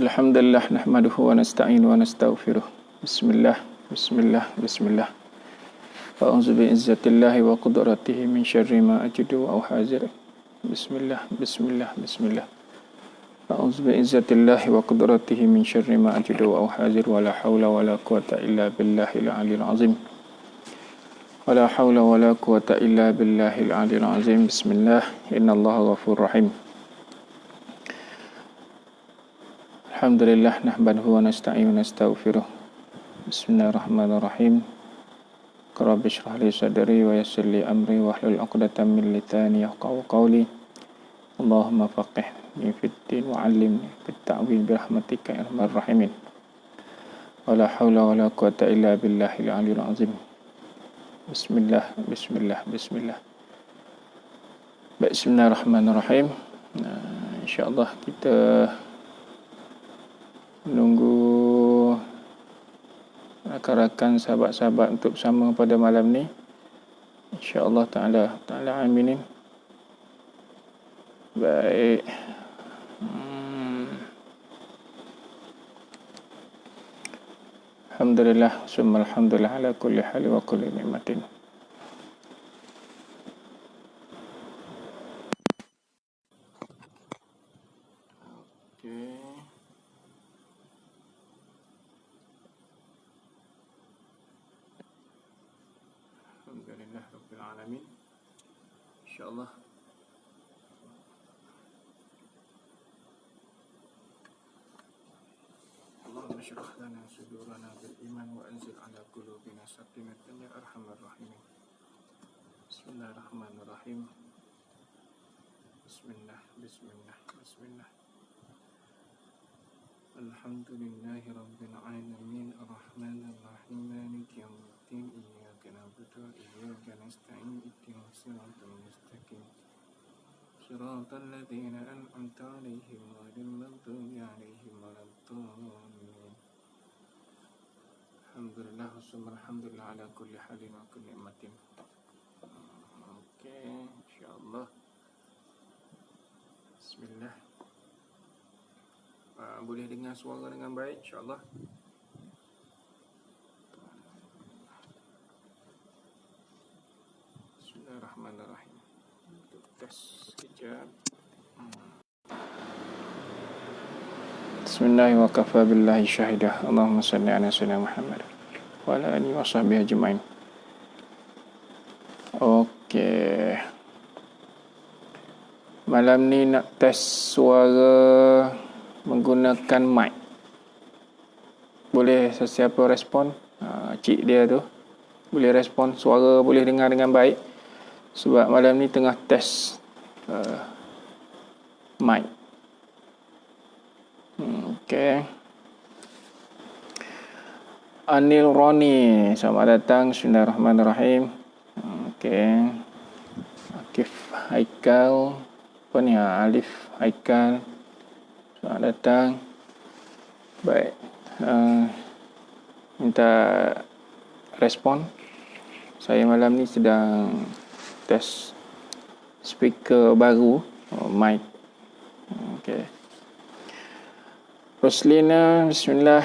Alhamdulillah nahmaduhu wa nasta'inu wa nastaghfiruh. Bismillah, bismillah, bismillah. A'udzu bi'izzatillahi wa qudratihi min syarri ma ajidu wa uhazir. Bismillah, bismillah, bismillah. A'udzu bi'izzatillahi wa qudratihi min syarri ma ajidu wa uhazir wa la haula wa la quwata illa billahil aliyil azim. Wa la haula wa la quwata illa billahil aliyil azim. Bismillah, innallaha ghafurur rahim. Alhamdulillah nahmaduhu wa nasta'inu wa nastaghfiruh. Bismillahirrahmanirrahim. Rabbi shrah li sadri wa yassir li amri wa hlul 'uqdatam min lisani yafqahu qawli. Allahumma faqihni fid din wa 'allimni fit ta'wil bi rahmatika ya arhamar rahimin. Wa la haula wa la quwata illa billahil 'aliyyil 'azim. Bismillah, bismillah, bismillah. Bismillahirrahmanirrahim. Insya-Allah kita menunggu rakan-rakan sahabat-sahabat untuk bersama pada malam ni. InsyaAllah ta'ala aminin. Baik. Alhamdulillah, summa alhamdulillah ala kulli hali wa kulli ni'matin. Alhamdulillah Rabbil Alamin. InsyaAllah Allahumma syrah lana sudurana bil iman wa anzil ala qulubina sakinatan ya arhamar rahimin. Bismillahirrahmanirrahim. Bismillah, bismillah, bismillah. Alhamdulillahi Rabbil Alamin. Ar-Rahmanir Rahim. Maliki yawmiddin. Iyyaka na'budu wa iyyaka nasta'in. Ihdinas siratal mustaqim. Siratal ladzina an'amta 'alaihim ghairil maghdubi 'alaihim waladdallin. Alhamdulillah wassalatu alhamdulillah ala kulli halin wa kulli ni'matin. Okey, insyaallah. Bismillah. Boleh dengar suara dengan baik insyaAllah. Bismillahirrahmanirrahim. Untuk tes sekejap. Bismillahirrahmanirrahim. Wa kafa billahi syahidah. Allahumma salli ala sayyidina Muhammad wa ala alihi wa sahbihi ajma'in. Okey. Malam ni nak test suara menggunakan mic. Boleh sesiapa respon? Cik dia tu boleh respon, suara boleh dengar dengan baik. Sebab malam ni tengah test mic. Okay. Anil Roni, selamat datang. Bismillahirrahmanirrahim. Okay. Akif Haikal, apa ni? Alif Haikal, selamat datang. Baik. Minta respon. Saya malam ni sedang test speaker baru, mic. Okey. Roslina, bismillah.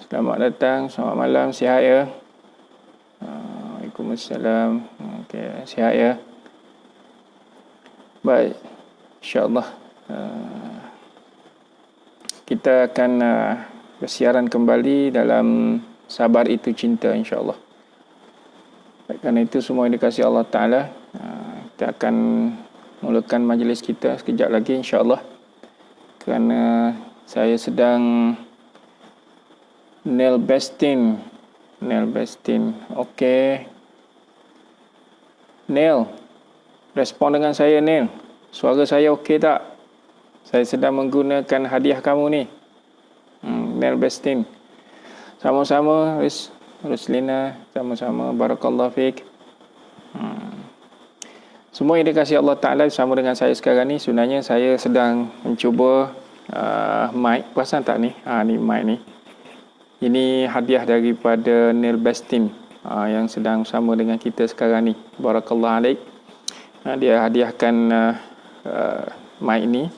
Selamat datang, selamat malam, sihat ya? Waalaikumsalam. Okey, sihat ya? Baik. InsyaAllah kita akan bersiaran kembali dalam Sabar Itu Cinta, insyaAllah. Baik, kerana itu semua yang dikasihi Allah Ta'ala, kita akan mulakan majlis kita sekejap lagi, insyaAllah. Kerana saya sedang nail besting. Okey. Nail, respon dengan saya, Nail. Suara saya okey tak? Saya sedang menggunakan hadiah kamu ni. Nail besting. Sama-sama, Ruslina. Sama-sama. Barakallahu fiik. Semua yang dikasihi Allah Ta'ala bersama dengan saya sekarang ni, sebenarnya saya sedang mencuba mic. Perasan tak ni? Ni mic ni. Ini hadiah daripada Nail Bestin yang sedang bersama dengan kita sekarang ni. Barakallahu alaik. Dia hadiahkan mic ni.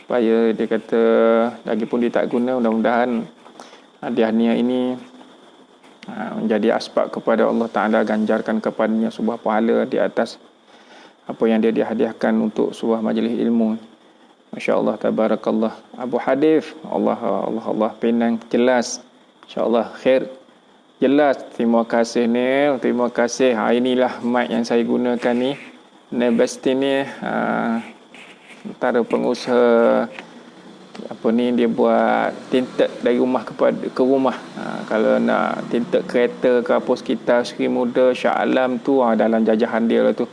supaya dia kata lagipun dia tak guna, mudah-mudahan hadiah ini menjadi asbab kepada Allah Ta'ala ganjarkan kepadanya sebuah pahala di atas apa yang dia dihadiahkan untuk sebuah majlis ilmu. Masya Allah, tabarakallah. Abu Hadif, Allah Penang, jelas. Insya Allah khair. Jelas. Terima kasih Nil, terima kasih. Inilah mic yang saya gunakan ni. Nil Besti ni antara pengusaha dia buat tinted dari rumah ke rumah. Kalau nak tinted kereta ke apa sekitar Sri Muda, Shah Alam tu dalam jajahan dia lah tu.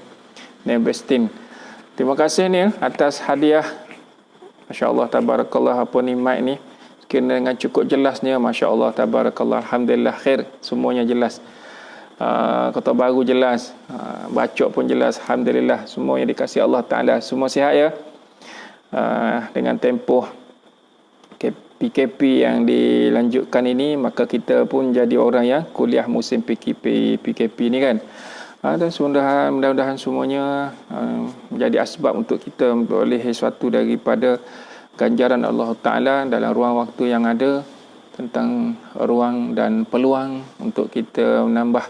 Nil Bestin. Terima kasih Nil atas hadiah. Masya Allah, tabarakallah. Mic ni kena dengan cukup jelasnya. Masya Allah, tabarakallah. Alhamdulillah khair. Semuanya jelas. Kata baru jelas. Bacok pun jelas. Alhamdulillah. Semua yang dikasih Allah Ta'ala. Semua sihat ya. Dengan tempoh PKP yang dilanjutkan ini, maka kita pun jadi orang yang kuliah musim PKP ni kan. Dan mudah-mudahan semuanya menjadi asbab untuk kita memperoleh sesuatu daripada ganjaran Allah Ta'ala dalam ruang waktu yang ada, tentang ruang dan peluang untuk kita menambah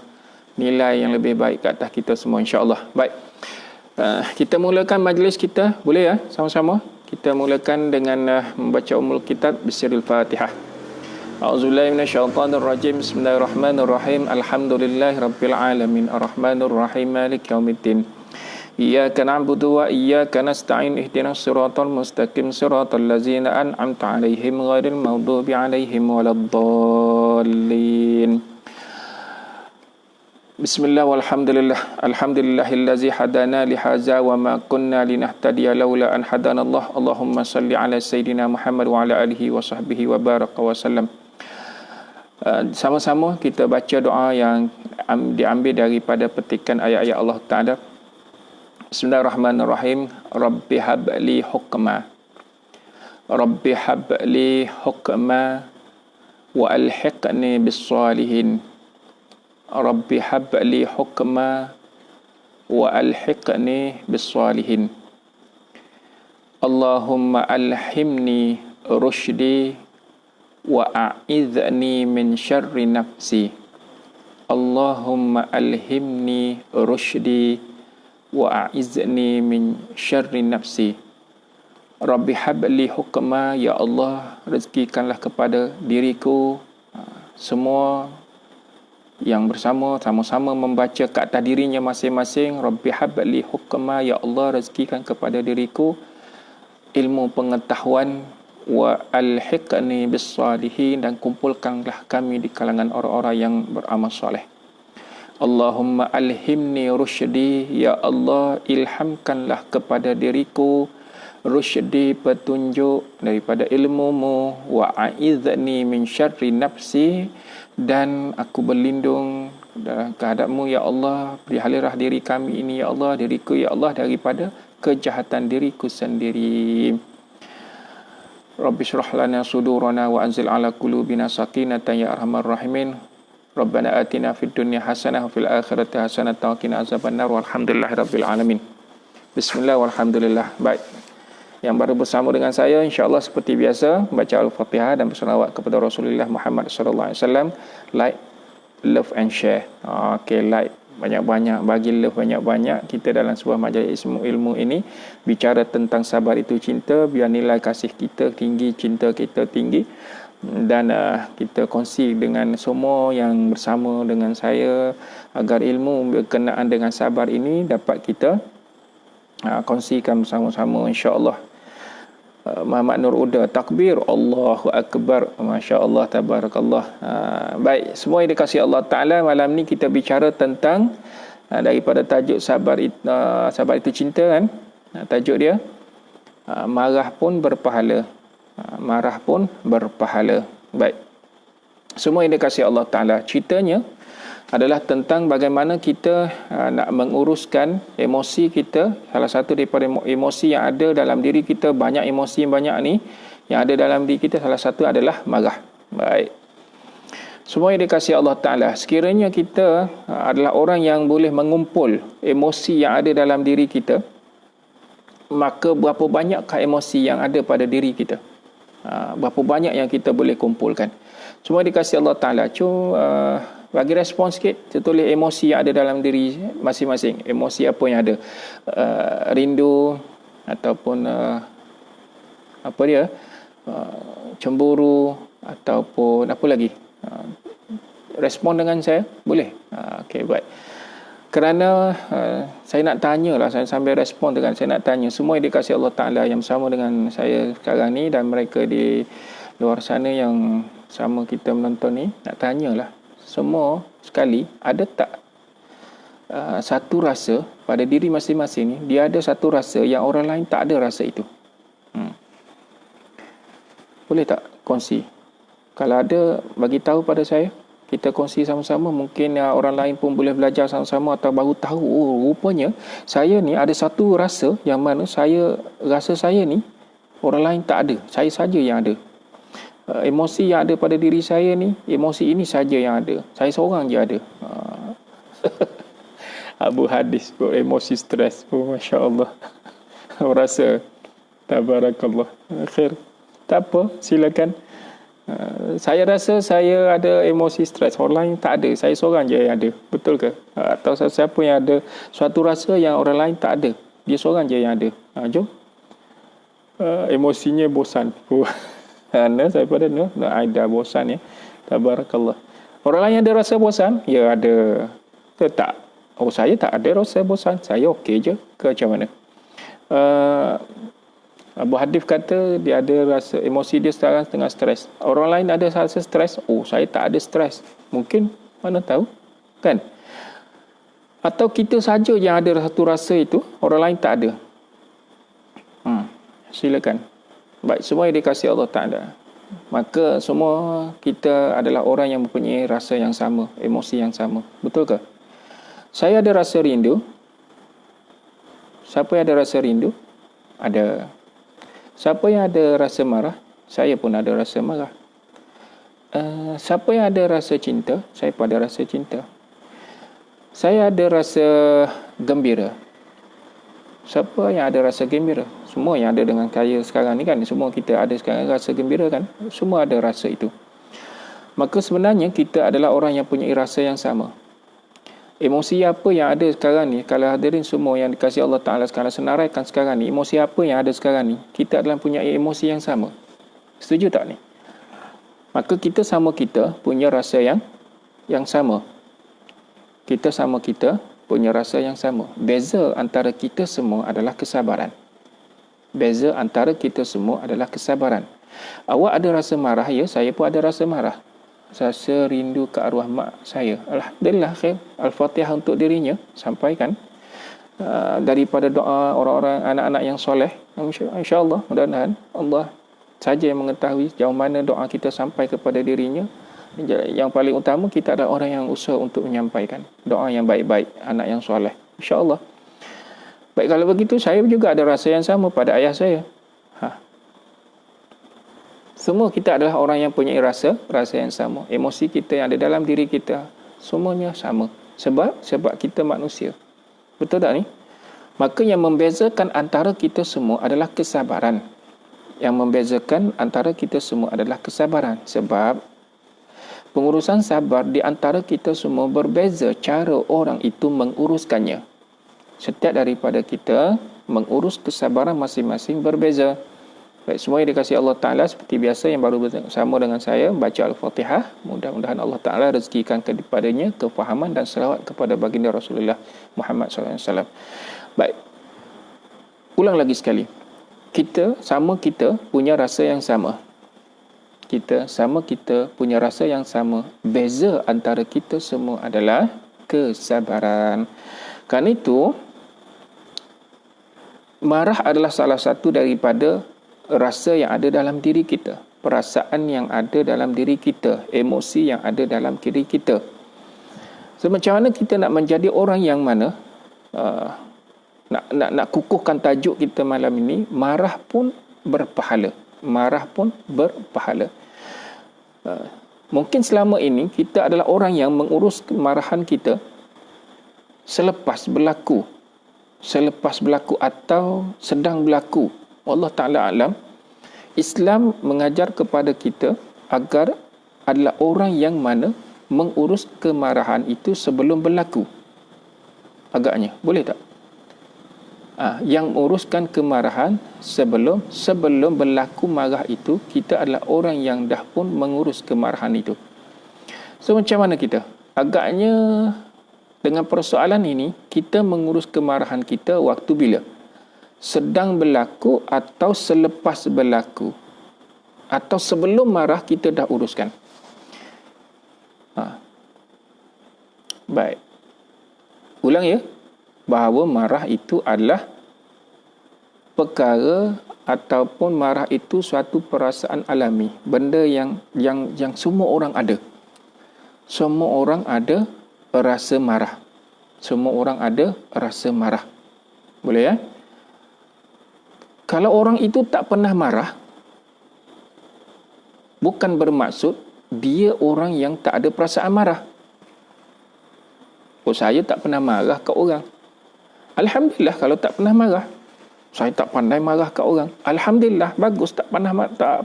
nilai yang lebih baik ke atas kita semua, insya-Allah. Baik, kita mulakan majlis kita, boleh ya, sama-sama. Kita mulakan dengan membaca Ummul Kitab Bismillahil Fatihah. A'udzubillahi minasyaitonirrajim. Bismillahirrahmanirrahim. Alhamdulillahirabbil alamin. Arrahmanirrahim. Maliki yaumiddin. Iyyaka na'budu wa iyyaka nasta'in. Ihdinas siratal mustaqim. Siratal ladzina an'amta 'alaihim ghairil maghdubi 'alaihim waladdallin. Bismillah walhamdulillah. Alhamdulillahillazi hadana lihaza wa ma kunna linahtadiya laula an hadanallah. Allahumma salli ala sayyidina Muhammad wa ala alihi wa sahbihi wa baraka wa sallam. Sama-sama kita baca doa yang diambil daripada petikan ayat-ayat Allah Ta'ala. Bismillahirrahmanirrahim. Rabbi habli hukma. Rabbi habli hukma wa alhiqni bis salihin. Rabbi habli hukma wa alhiqni bis salihin. Allahumma alhimni rushdi wa a'idhni min syarri nafsi. Allahumma alhimni rushdi wa a'idhni min syarri nafsi. Rabbi habli hukma, ya Allah, rezekikanlah kepada diriku. Semua yang bersama sama-sama membaca ke atas dirinya masing-masing. Rabbi habli hukma, ya Allah, rezekikan kepada diriku ilmu pengetahuan. Wa alhiqni bis salihin, dan kumpulkanlah kami di kalangan orang-orang yang beramal soleh. Allahumma alhimni rusydi, ya Allah, ilhamkanlah kepada diriku rusydi, petunjuk daripada ilmumu. Wa a'idhni min syarri nafsi, dan aku berlindung dalam kehadapmu ya Allah, peliharalah diri kami ini ya Allah, diriku ya Allah, daripada kejahatan diriku sendiri. Rabbi syrah lana sudurana wa anzil ala qulubina sakinatan ya arhamar rahimin. Rabbana atina fid dunya hasanah wa fil akhirati hasanah wa qina azabannar. Walhamdulillahi rabbil alamin. Bismillah walhamdulillah. Baik, yang baru bersama dengan saya, insya-Allah seperti biasa baca Al-Fatihah dan berselawat kepada Rasulullah Muhammad sallallahu alaihi wasallam. Like, love and share. Okey, like banyak-banyak, bagi love banyak-banyak. Kita dalam sebuah majlis ilmu ini bicara tentang sabar itu cinta, biar nilai kasih kita tinggi, cinta kita tinggi. Dan kita kongsi dengan semua yang bersama dengan saya, agar ilmu berkenaan dengan sabar ini dapat kita kongsikan bersama-sama, insya-Allah. Muhammad Nur Uda, takbir, Allahu Akbar, Masya Allah, tabarakallah. Baik, semua yang dikasihi Allah Ta'ala, malam ni kita bicara tentang daripada tajuk sabar itu cinta kan. Tajuk dia marah pun berpahala. Marah pun berpahala. Baik, semua yang dikasihi Allah Ta'ala, ceritanya adalah tentang bagaimana kita nak menguruskan emosi kita. Salah satu daripada emosi yang ada dalam diri kita, banyak emosi yang banyak ni yang ada dalam diri kita, salah satu adalah marah. Baik, semua yang dikasihi Allah Ta'ala, sekiranya kita adalah orang yang boleh mengumpul emosi yang ada dalam diri kita, maka berapa banyakkah emosi yang ada pada diri kita? Berapa banyak yang kita boleh kumpulkan? Semua dikasih Allah Ta'ala. Cuma bagi respon sikit, tertulis emosi yang ada dalam diri masing-masing. Emosi apa yang ada? Rindu, ataupun apa dia? Cemburu, ataupun apa lagi? Respon dengan saya? Boleh? Okey, baik. Kerana saya nak tanya lah, saya sambil respon dengan saya nak tanya, semua yang dikasih Allah Ta'ala yang sama dengan saya sekarang ni dan mereka di luar sana yang sama kita menonton ni, nak tanyalah, semua sekali ada tak satu rasa pada diri masing-masing ni, dia ada satu rasa yang orang lain tak ada rasa itu? Boleh tak kongsi? Kalau ada, bagi tahu pada saya. Kita kongsi sama-sama, mungkin orang lain pun boleh belajar sama-sama atau baru tahu, oh rupanya saya ni ada satu rasa yang mana rasa saya ni orang lain tak ada, saya saja yang ada. Emosi yang ada pada diri saya ni, emosi ini saja yang ada, saya seorang je ada. Abu Hadis buat emosi stres. Oh, Masya Allah. Rasa tabarakallah. Khair. Tak apa, silakan. Saya rasa saya ada emosi stres, orang lain tak ada, saya seorang je yang ada. Betul ke? Atau siapa yang ada suatu rasa yang orang lain tak ada, dia seorang je yang ada? Jom. Emosinya bosan. Saya pada ada bosan ya. Tabarakallah. Orang lain ada rasa bosan? Ya ada. Tak. Oh, saya tak ada rasa bosan, saya okey je ke macam mana? Abu Hadif kata dia ada rasa emosi dia sekarang tengah stres. Orang lain ada rasa stres. Oh, saya tak ada stres. Mungkin, mana tahu, kan? Atau kita saja yang ada satu rasa itu, orang lain tak ada. Silakan. Baik, semua yang dikasihi Allah Ta'ala. Maka semua kita adalah orang yang mempunyai rasa yang sama, emosi yang sama. Betul ke? Saya ada rasa rindu. Siapa yang ada rasa rindu? Ada. Siapa yang ada rasa marah? Saya pun ada rasa marah. Siapa yang ada rasa cinta? Saya pun ada rasa cinta. Saya ada rasa gembira. Siapa yang ada rasa gembira? Semua yang ada dengan saya sekarang ni kan, semua kita ada sekarang rasa gembira kan? Semua ada rasa itu. Maka sebenarnya kita adalah orang yang punya rasa yang sama. Emosi apa yang ada sekarang ni, kalau hadirin semua yang dikasihi Allah Ta'ala sekarang senaraikan sekarang ni, emosi apa yang ada sekarang ni, kita adalah punya emosi yang sama. Setuju tak ni? Maka kita sama kita punya rasa yang sama. Kita sama kita punya rasa yang sama. Beza antara kita semua adalah kesabaran. Beza antara kita semua adalah kesabaran. Awak ada rasa marah, ya, saya pun ada rasa marah. Rasa rindu ke arwah mak saya. Alhamdulillah, khair. Al-Fatihah untuk dirinya, sampaikan. Daripada doa orang-orang, anak-anak yang soleh. InsyaAllah, mudah-mudahan Allah saja yang mengetahui jauh mana doa kita sampai kepada dirinya. Yang paling utama, kita adalah orang yang usaha untuk menyampaikan doa yang baik-baik, anak yang soleh. InsyaAllah. Baik, kalau begitu, saya juga ada rasa yang sama pada ayah saya. Semua kita adalah orang yang punya rasa yang sama. Emosi kita yang ada dalam diri kita, semuanya sama. Sebab kita manusia. Betul tak ni? Maka yang membezakan antara kita semua adalah kesabaran. Yang membezakan antara kita semua adalah kesabaran. Sebab pengurusan sabar di antara kita semua berbeza cara orang itu menguruskannya. Setiap daripada kita mengurus kesabaran masing-masing berbeza. Baik, semua yang dikasihi Allah Ta'ala, seperti biasa yang baru bersama dengan saya, baca Al-Fatihah. Mudah-mudahan Allah Ta'ala rezekikan kepadanya kefahaman dan selawat kepada baginda Rasulullah Muhammad SAW. Baik, ulang lagi sekali. Kita punya rasa yang sama. Kita punya rasa yang sama. Beza antara kita semua adalah kesabaran. Kerana itu, marah adalah salah satu daripada rasa yang ada dalam diri kita, perasaan yang ada dalam diri kita, emosi yang ada dalam diri kita. So, macam mana kita nak menjadi orang yang mana nak kukuhkan tajuk kita malam ini, marah pun berpahala. Marah pun berpahala. Mungkin selama ini kita adalah orang yang mengurus kemarahan kita selepas berlaku. selepas berlaku atau sedang berlaku. Wallahu ta'ala alam. Islam mengajar kepada kita agar adalah orang yang mana mengurus kemarahan itu sebelum berlaku. Agaknya, boleh tak? Yang uruskan kemarahan sebelum berlaku marah itu, kita adalah orang yang dah pun mengurus kemarahan itu. So macam mana kita? Agaknya dengan persoalan ini, kita mengurus kemarahan kita waktu bila? Sedang berlaku atau selepas berlaku? Atau sebelum marah kita dah uruskan? Baik. Ulang ya. Bahawa marah itu adalah perkara ataupun marah itu suatu perasaan alami. Benda yang semua orang ada. Semua orang ada rasa marah. Semua orang ada rasa marah. Boleh ya? Kalau orang itu tak pernah marah, bukan bermaksud dia orang yang tak ada perasaan marah. Oh, saya tak pernah marah ke orang. Alhamdulillah kalau tak pernah marah. Saya tak pandai marah ke orang. Alhamdulillah, bagus tak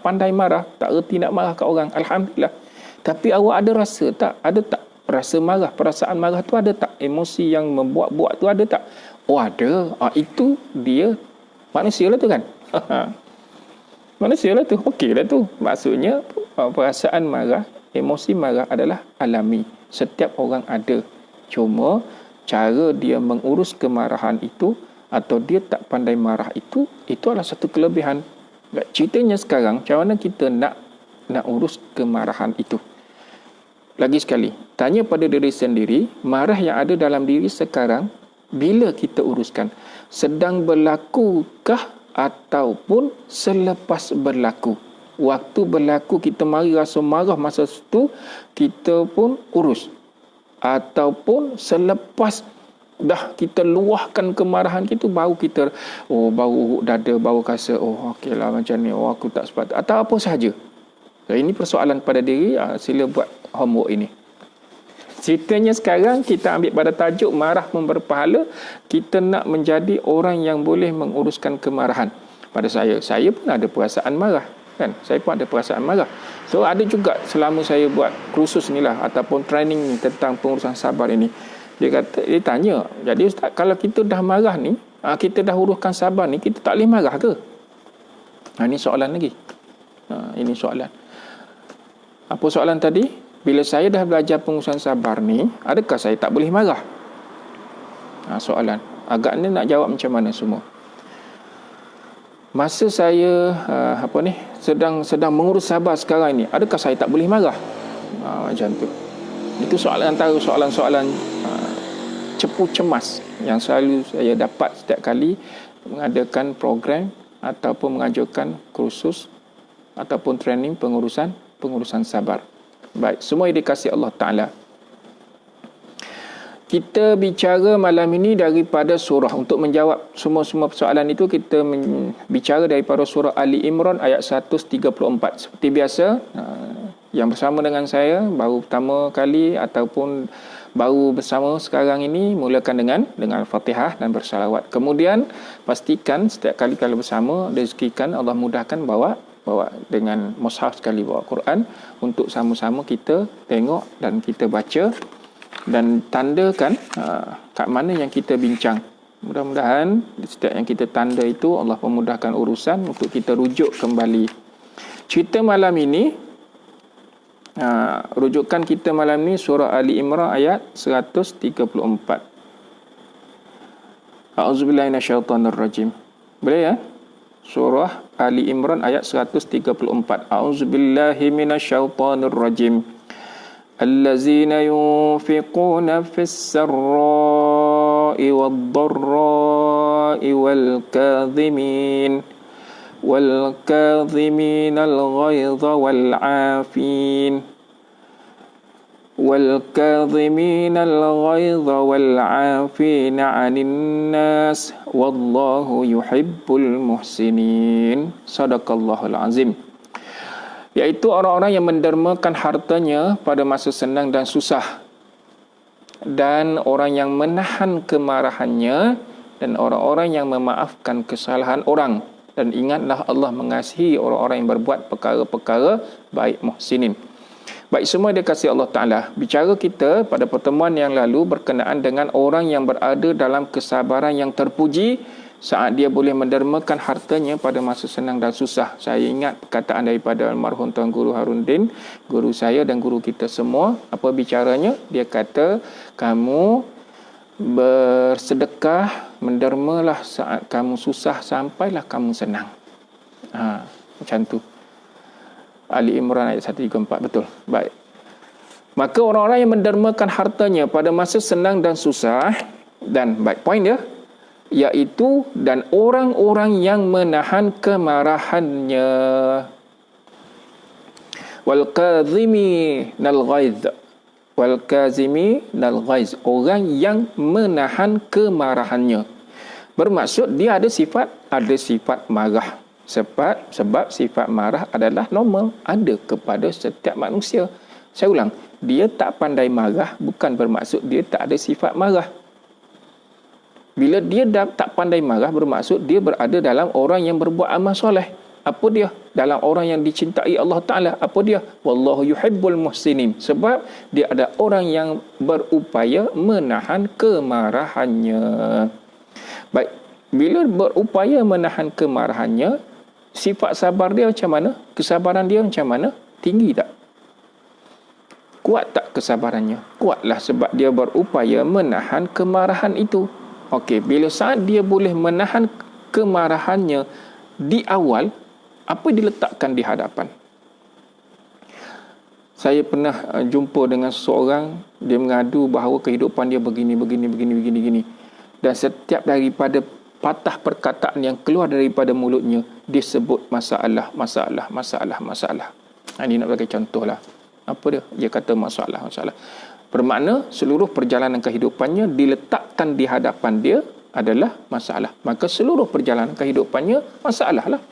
pandai marah, tak erti nak marah ke orang. Alhamdulillah. Tapi awak ada rasa tak? Ada tak rasa marah? Perasaan marah tu ada tak? Emosi yang membuat-buat tu ada tak? Oh ada. Itu dia manusia lah tu kan? Manusia lah tu. Okey lah tu. Maksudnya perasaan marah, emosi marah adalah alami. Setiap orang ada. Cuma cara dia mengurus kemarahan itu atau dia tak pandai marah itu adalah satu kelebihan. Ceritanya sekarang, macam mana kita nak urus kemarahan itu? Lagi sekali, tanya pada diri sendiri, marah yang ada dalam diri sekarang, bila kita uruskan? Sedang berlakukah ataupun selepas berlaku? Waktu berlaku kita rasa marah masa itu, kita pun urus. Ataupun selepas dah kita luahkan kemarahan kita, baru kita baru urut dada, baru rasa okeylah macam ni, aku tak sepatutnya, atau apa sahaja. Ini persoalan pada diri. Sila buat homework ini. Ceritanya sekarang kita ambil pada tajuk marah memberi pahala. Kita nak menjadi orang yang boleh menguruskan kemarahan. Pada saya pun ada perasaan marah kan, saya pun ada perasaan marah. So ada juga selama saya buat kursus ni lah ataupun training ni tentang pengurusan sabar ini, dia tanya, jadi Ustaz, kalau kita dah marah ni, kita dah uruskan sabar ni, kita tak boleh marah ke? Ini soalan lagi. Ini soalan. Apa soalan tadi? Bila saya dah belajar pengurusan sabar ni, adakah saya tak boleh marah? Soalan. Agaknya nak jawab macam mana semua? Masa saya sedang mengurus sabar sekarang ni, adakah saya tak boleh marah? Macam tu. Itu soalan antara soalan-soalan cepu cemas yang selalu saya dapat setiap kali mengadakan program ataupun mengajukan kursus ataupun training pengurusan sabar. Baik, semua dikasihi Allah Ta'ala. Kita bicara malam ini daripada surah. Untuk menjawab semua persoalan itu, kita bicara daripada surah Ali Imran ayat 134. Seperti biasa, yang bersama dengan saya baru pertama kali ataupun baru bersama sekarang ini, mulakan dengan Al-Fatihah dan bersalawat. Kemudian pastikan setiap kali kalau bersama, rezekikan Allah mudahkan bawa dengan mushaf sekali, bawa Quran untuk sama-sama kita tengok dan kita baca dan tandakan kat mana yang kita bincang. Mudah-mudahan setiap yang kita tanda itu Allah memudahkan urusan untuk kita rujuk kembali. Cerita malam ini, rujukan kita malam ni surah Ali Imran ayat 134. A'udzubillahi minasyaitonirrajim. Boleh ya? Surah Ali Imran ayat 134. A'udzubillahi minasyaitonirrajim. الذين ينفقون في السراء والضراء والكاظمين الغيظ والعافين عن الناس والله يحب المحسنين. صدق الله العظيم. Iaitu orang-orang yang mendermakan hartanya pada masa senang dan susah, dan orang yang menahan kemarahannya dan orang-orang yang memaafkan kesalahan orang. Dan ingatlah Allah mengasihi orang-orang yang berbuat perkara-perkara baik, muhsinin. Baik, semua dikasihi Allah Ta'ala. Bicara kita pada pertemuan yang lalu berkenaan dengan orang yang berada dalam kesabaran yang terpuji saat dia boleh mendermakan hartanya pada masa senang dan susah. Saya ingat perkataan daripada almarhum Tuan Guru Harundin, guru saya dan guru kita semua. Apa bicaranya? Dia kata, kamu bersedekah, mendermalah saat kamu susah sampailah kamu senang. Macam tu. Ali Imran ayat 134, betul. Baik. Maka orang-orang yang mendermakan hartanya pada masa senang dan susah, dan baik, poin dia, iaitu dan orang-orang yang menahan kemarahannya. Wal kazimi nal ghaiz. Wal kazimi nal ghaiz. Orang yang menahan kemarahannya. Bermaksud dia ada sifat marah. Sebab sifat marah adalah normal, ada kepada setiap manusia. Saya ulang, dia tak pandai marah bukan bermaksud dia tak ada sifat marah. Bila dia tak pandai marah, bermaksud dia berada dalam orang yang berbuat amal soleh. Apa dia? Dalam orang yang dicintai Allah Ta'ala. Apa dia? Wallahu yuhibbul muhsinin. Sebab dia ada orang yang berupaya menahan kemarahannya. Baik, bila berupaya menahan kemarahannya, sifat sabar dia macam mana? Kesabaran dia macam mana? Tinggi tak? Kuat tak kesabarannya? Kuatlah, sebab dia berupaya menahan kemarahan itu. Okey, bila saat dia boleh menahan kemarahannya di awal, apa diletakkan di hadapan? Saya pernah jumpa dengan seseorang, dia mengadu bahawa kehidupan dia begini. Dan setiap daripada patah perkataan yang keluar daripada mulutnya, dia sebut masalah. Ini nak bagi contoh lah. Apa dia? Dia kata masalah. Bermakna seluruh perjalanan kehidupannya diletakkan di hadapan dia adalah masalah. Maka seluruh perjalanan kehidupannya masalah lah.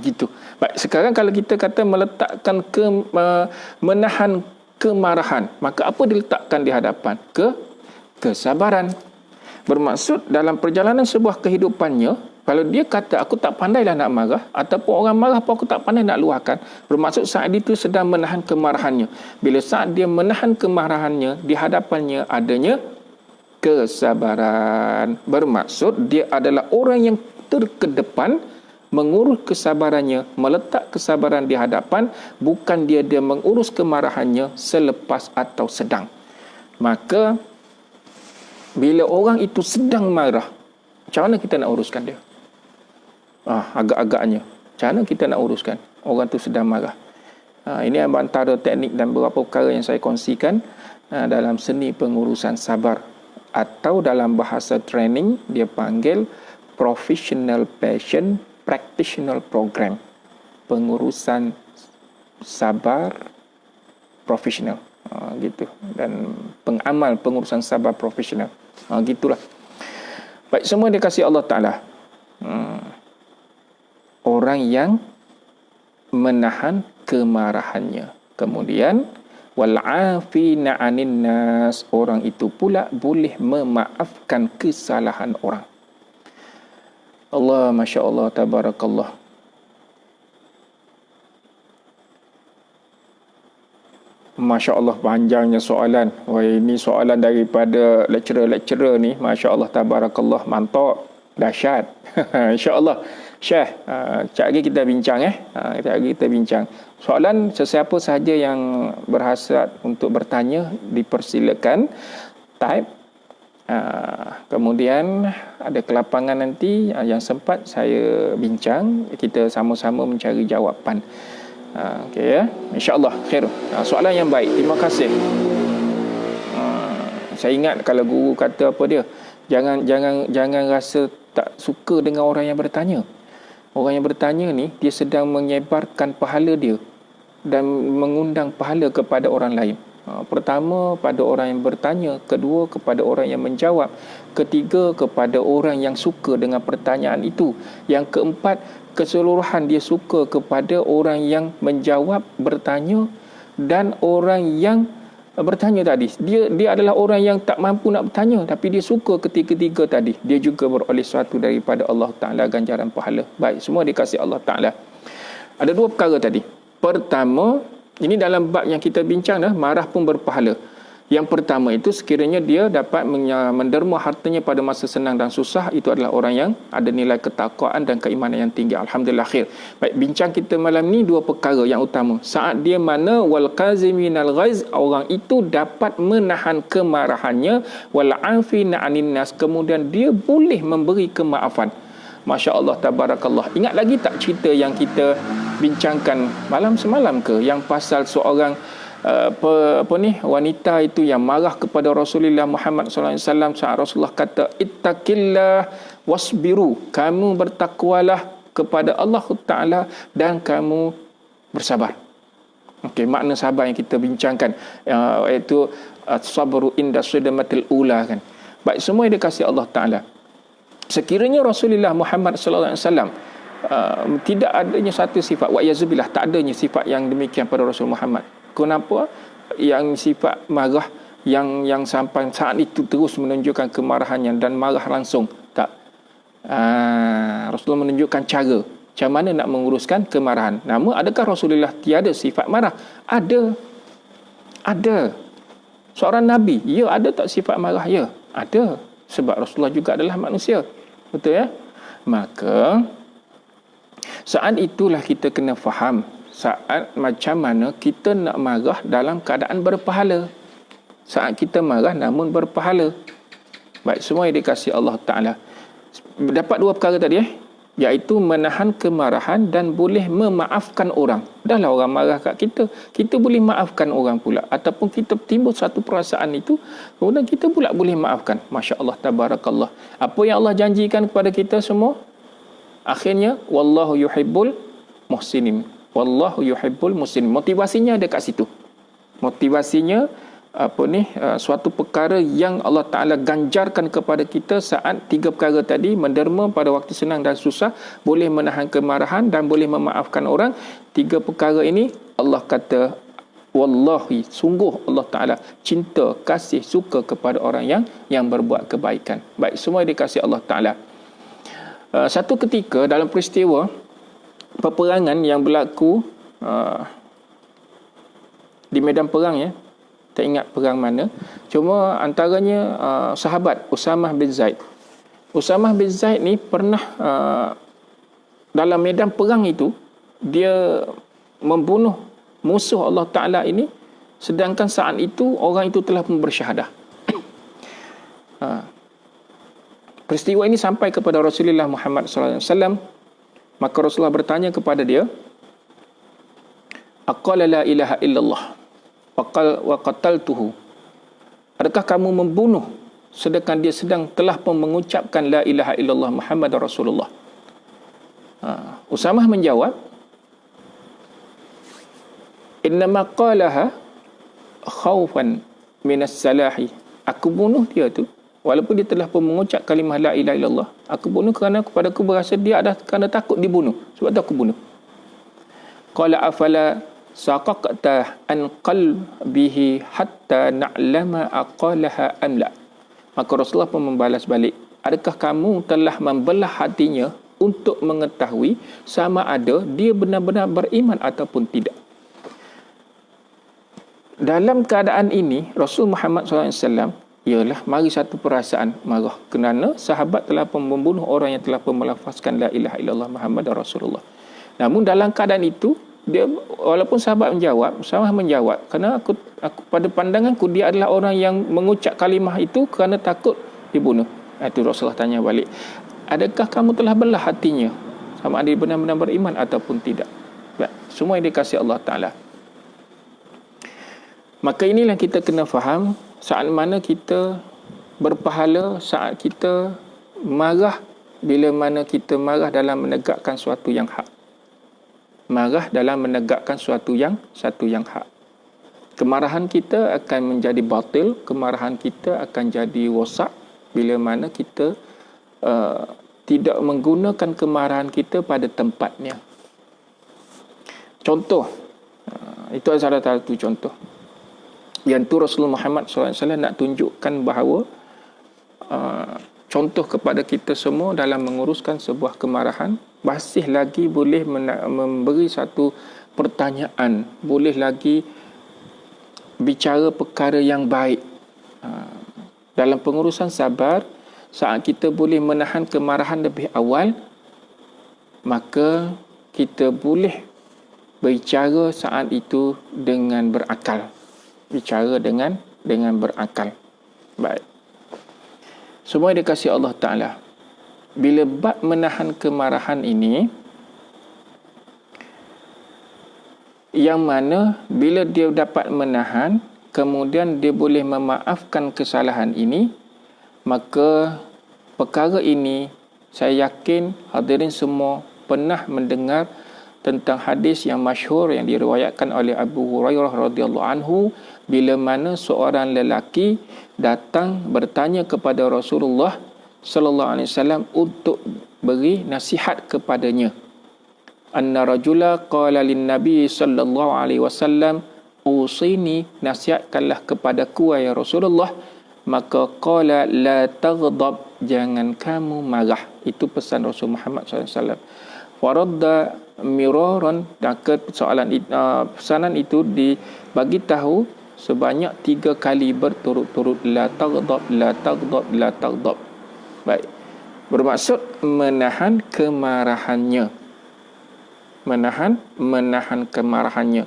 Gitu. Baik, sekarang kalau kita kata meletakkan menahan kemarahan, maka apa diletakkan di hadapan? Kesabaran. Bermaksud dalam perjalanan sebuah kehidupannya, kalau dia kata aku tak pandailah nak marah, ataupun orang marah pun aku tak pandai nak luahkan, bermaksud saat itu sedang menahan kemarahannya. Bila saat dia menahan kemarahannya, di hadapannya adanya kesabaran. Bermaksud dia adalah orang yang terkedepan mengurus kesabarannya, meletak kesabaran di hadapan, bukan dia mengurus kemarahannya selepas atau sedang. Maka bila orang itu sedang marah, macam mana kita nak uruskan dia? Agak-agaknya macam mana kita nak uruskan orang tu sedang marah? Ini antara teknik dan beberapa perkara yang saya kongsikan dalam seni pengurusan sabar, atau dalam bahasa training dia panggil Professional Passion Practitioner Program. Pengurusan sabar profesional, gitu. Dan pengamal pengurusan sabar profesional, gitulah. Baik, semua dikasihi Allah Ta'ala. Orang yang menahan kemarahannya. Kemudian wal'afina 'anin nas, orang itu pula boleh memaafkan kesalahan orang. Allah, Masya Allah, Tabarakallah. Masya Allah, panjangnya soalan. Wah, ini soalan daripada lecturer ni. Masya Allah, Tabarakallah, mantap, dahsyat. Insya Allah, Syekh, sekejap lagi kita bincang. Kita bincang. Soalan sesiapa sahaja yang berhasrat untuk bertanya, dipersilakan type. Kemudian ada kelapangan nanti yang sempat saya bincang, kita sama-sama mencari jawapan. Okey ya, insya-Allah khair. Soalan yang baik, terima kasih. Saya ingat kalau guru kata apa dia, jangan rasa tak suka dengan orang yang bertanya. Orang yang bertanya ni dia sedang menyebarkan pahala dia dan mengundang pahala kepada orang lain. Pertama pada orang yang bertanya, kedua kepada orang yang menjawab, ketiga kepada orang yang suka dengan pertanyaan itu, yang keempat keseluruhan dia suka kepada orang yang menjawab, bertanya, dan orang yang bertanya tadi. Dia adalah orang yang tak mampu nak bertanya, tapi dia suka ketiga-tiga tadi. Dia juga beroleh sesuatu daripada Allah Ta'ala, ganjaran pahala. Baik, semua dikasih Allah Ta'ala. Ada dua perkara tadi. Pertama, ini dalam bab yang kita bincang dah, marah pun berpahala. Yang pertama itu, sekiranya dia dapat menderma hartanya pada masa senang dan susah, itu adalah orang yang ada nilai ketakwaan dan keimanan yang tinggi. Alhamdulillah khair. Baik, bincang kita malam ni dua perkara yang utama. Saat dia mana wal qaziminal ghaiz, orang itu dapat menahan kemarahannya, wal afina 'anin nas, kemudian dia boleh memberi kemaafan. Masya Allah, tabarakallah. Ingat lagi tak cerita yang kita bincangkan malam semalam ke, yang pasal seorang wanita itu yang marah kepada Rasulullah Muhammad SAW. Saat Rasulullah kata, ittaqillah wasbiru, kamu bertakwalah kepada Allah Ta'ala dan kamu bersabar. Okey, makna sabar yang kita bincangkan, iaitu sabru inda sidamatil ula kan. Baik, semua yang dikasih Allah Ta'ala. Sekiranya Rasulullah Muhammad SAW tidak adanya satu sifat, wa yazubillah, tak adanya sifat yang demikian pada Rasul Muhammad. Kenapa? Yang sifat marah yang sampai saat itu terus menunjukkan kemarahannya dan marah langsung. Tak. Rasulullah menunjukkan cara macam mana nak menguruskan kemarahan. Namun adakah Rasulullah tiada sifat marah? Ada. Ada. Seorang Nabi, ya ada tak sifat marah? Ya, ada. Sebab Rasulullah juga adalah manusia. Betul ya? Maka saat itulah kita kena faham saat macam mana kita nak marah dalam keadaan berpahala. Saat kita marah namun berpahala. Baik, semua yang dikasih Allah Ta'ala. Dapat dua perkara tadi iaitu menahan kemarahan dan boleh memaafkan orang. Dahlah orang marah kat kita, kita boleh maafkan orang pula. Ataupun kita timbul satu perasaan itu, kemudian kita pula boleh maafkan. Masya Allah, tabarakallah. Apa yang Allah janjikan kepada kita semua? Akhirnya, wallahu yuhibbul muhsinin. Wallahu yuhibbul muhsinin. Motivasinya ada kat situ. Motivasinya suatu perkara yang Allah Ta'ala ganjarkan kepada kita saat tiga perkara tadi, menderma pada waktu senang dan susah, boleh menahan kemarahan dan boleh memaafkan orang. Tiga perkara ini Allah kata, wallahi, sungguh Allah Ta'ala cinta, kasih, suka kepada orang yang berbuat kebaikan. Baik, semua dikasih Allah Ta'ala. Satu ketika dalam peristiwa peperangan yang berlaku di medan perang, ya, tak ingat perang mana, cuma antaranya sahabat Usamah bin Zaid. Usamah bin Zaid ni pernah dalam medan perang itu dia membunuh musuh Allah Ta'ala ini, sedangkan saat itu orang itu telah pun bersyahadah. Peristiwa ini sampai kepada Rasulullah Muhammad SAW. Maka Rasulullah bertanya kepada dia, aqala la ilaha illallah wa qataltuhu, adakah kamu membunuh sedangkan dia sedang telah pun mengucapkan la ilaha illallah Muhammad Rasulullah? Usamah menjawab, innama qalaha khawfan minas salahi, aku bunuh dia tu walaupun dia telah pun mengucap kalimah la ilaha illallah, aku bunuh kerana kepada aku berasa dia ada kerana takut dibunuh, sebab tu aku bunuh. Qala afala saqaqta an qalbihi hatta na'lama aqalaha am la. Maka Rasulullah pun membalas balik, adakah kamu telah membelah hatinya untuk mengetahui sama ada dia benar-benar beriman ataupun tidak. Dalam keadaan ini Rasul Muhammad SAW ialah mari satu perasaan marah kerana sahabat telah pun membunuh orang yang telah pun melafazkan la ilaha illallah Muhammad Rasulullah. Namun dalam keadaan itu dia, walaupun sahabat menjawab, sama menjawab, kerana aku pada pandanganku dia adalah orang yang mengucap kalimah itu kerana takut dibunuh. Itu Rasulullah tanya balik, adakah kamu telah belah hatinya sama ada dia benar-benar beriman ataupun tidak? Semua yang dikasih Allah Ta'ala. Maka inilah kita kena faham saat mana kita berpahala, saat kita marah, bila mana kita marah dalam menegakkan suatu yang hak. Marah dalam menegakkan suatu yang hak. Kemarahan kita akan menjadi batil, kemarahan kita akan jadi rosak bila mana kita tidak menggunakan kemarahan kita pada tempatnya. Contoh, itu adalah salah satu contoh. Yang tu Rasulullah Muhammad SAW nak tunjukkan bahawa contoh kepada kita semua dalam menguruskan sebuah kemarahan, masih lagi boleh memberi satu pertanyaan, boleh lagi bicara perkara yang baik. Dalam pengurusan sabar, saat kita boleh menahan kemarahan lebih awal, maka kita boleh berbicara saat itu dengan berakal. Bicara dengan berakal. Baik. Semua dikasihi Allah Ta'ala. Bila bab menahan kemarahan ini, yang mana bila dia dapat menahan, kemudian dia boleh memaafkan kesalahan ini, maka perkara ini saya yakin hadirin semua pernah mendengar tentang hadis yang masyhur yang diriwayatkan oleh Abu Hurairah radhiyallahu anhu, bila mana seorang lelaki datang bertanya kepada Rasulullah sallallahu alaihi wasallam untuk beri nasihat kepadanya. Anna rajula qala lin nabi sallallahu alaihi wasallam usini, nasihatkanlah kepadaku wahai Rasulullah. Maka qala la taghdab, jangan kamu marah. Itu pesan Rasul Muhammad SAW. Faradda miraran, maka pesanan itu dibagi tahu sebanyak 3 kali berturut-turut, la taghdab, la taghdab, la taghdab. Baik. Bermaksud menahan kemarahannya. Menahan kemarahannya.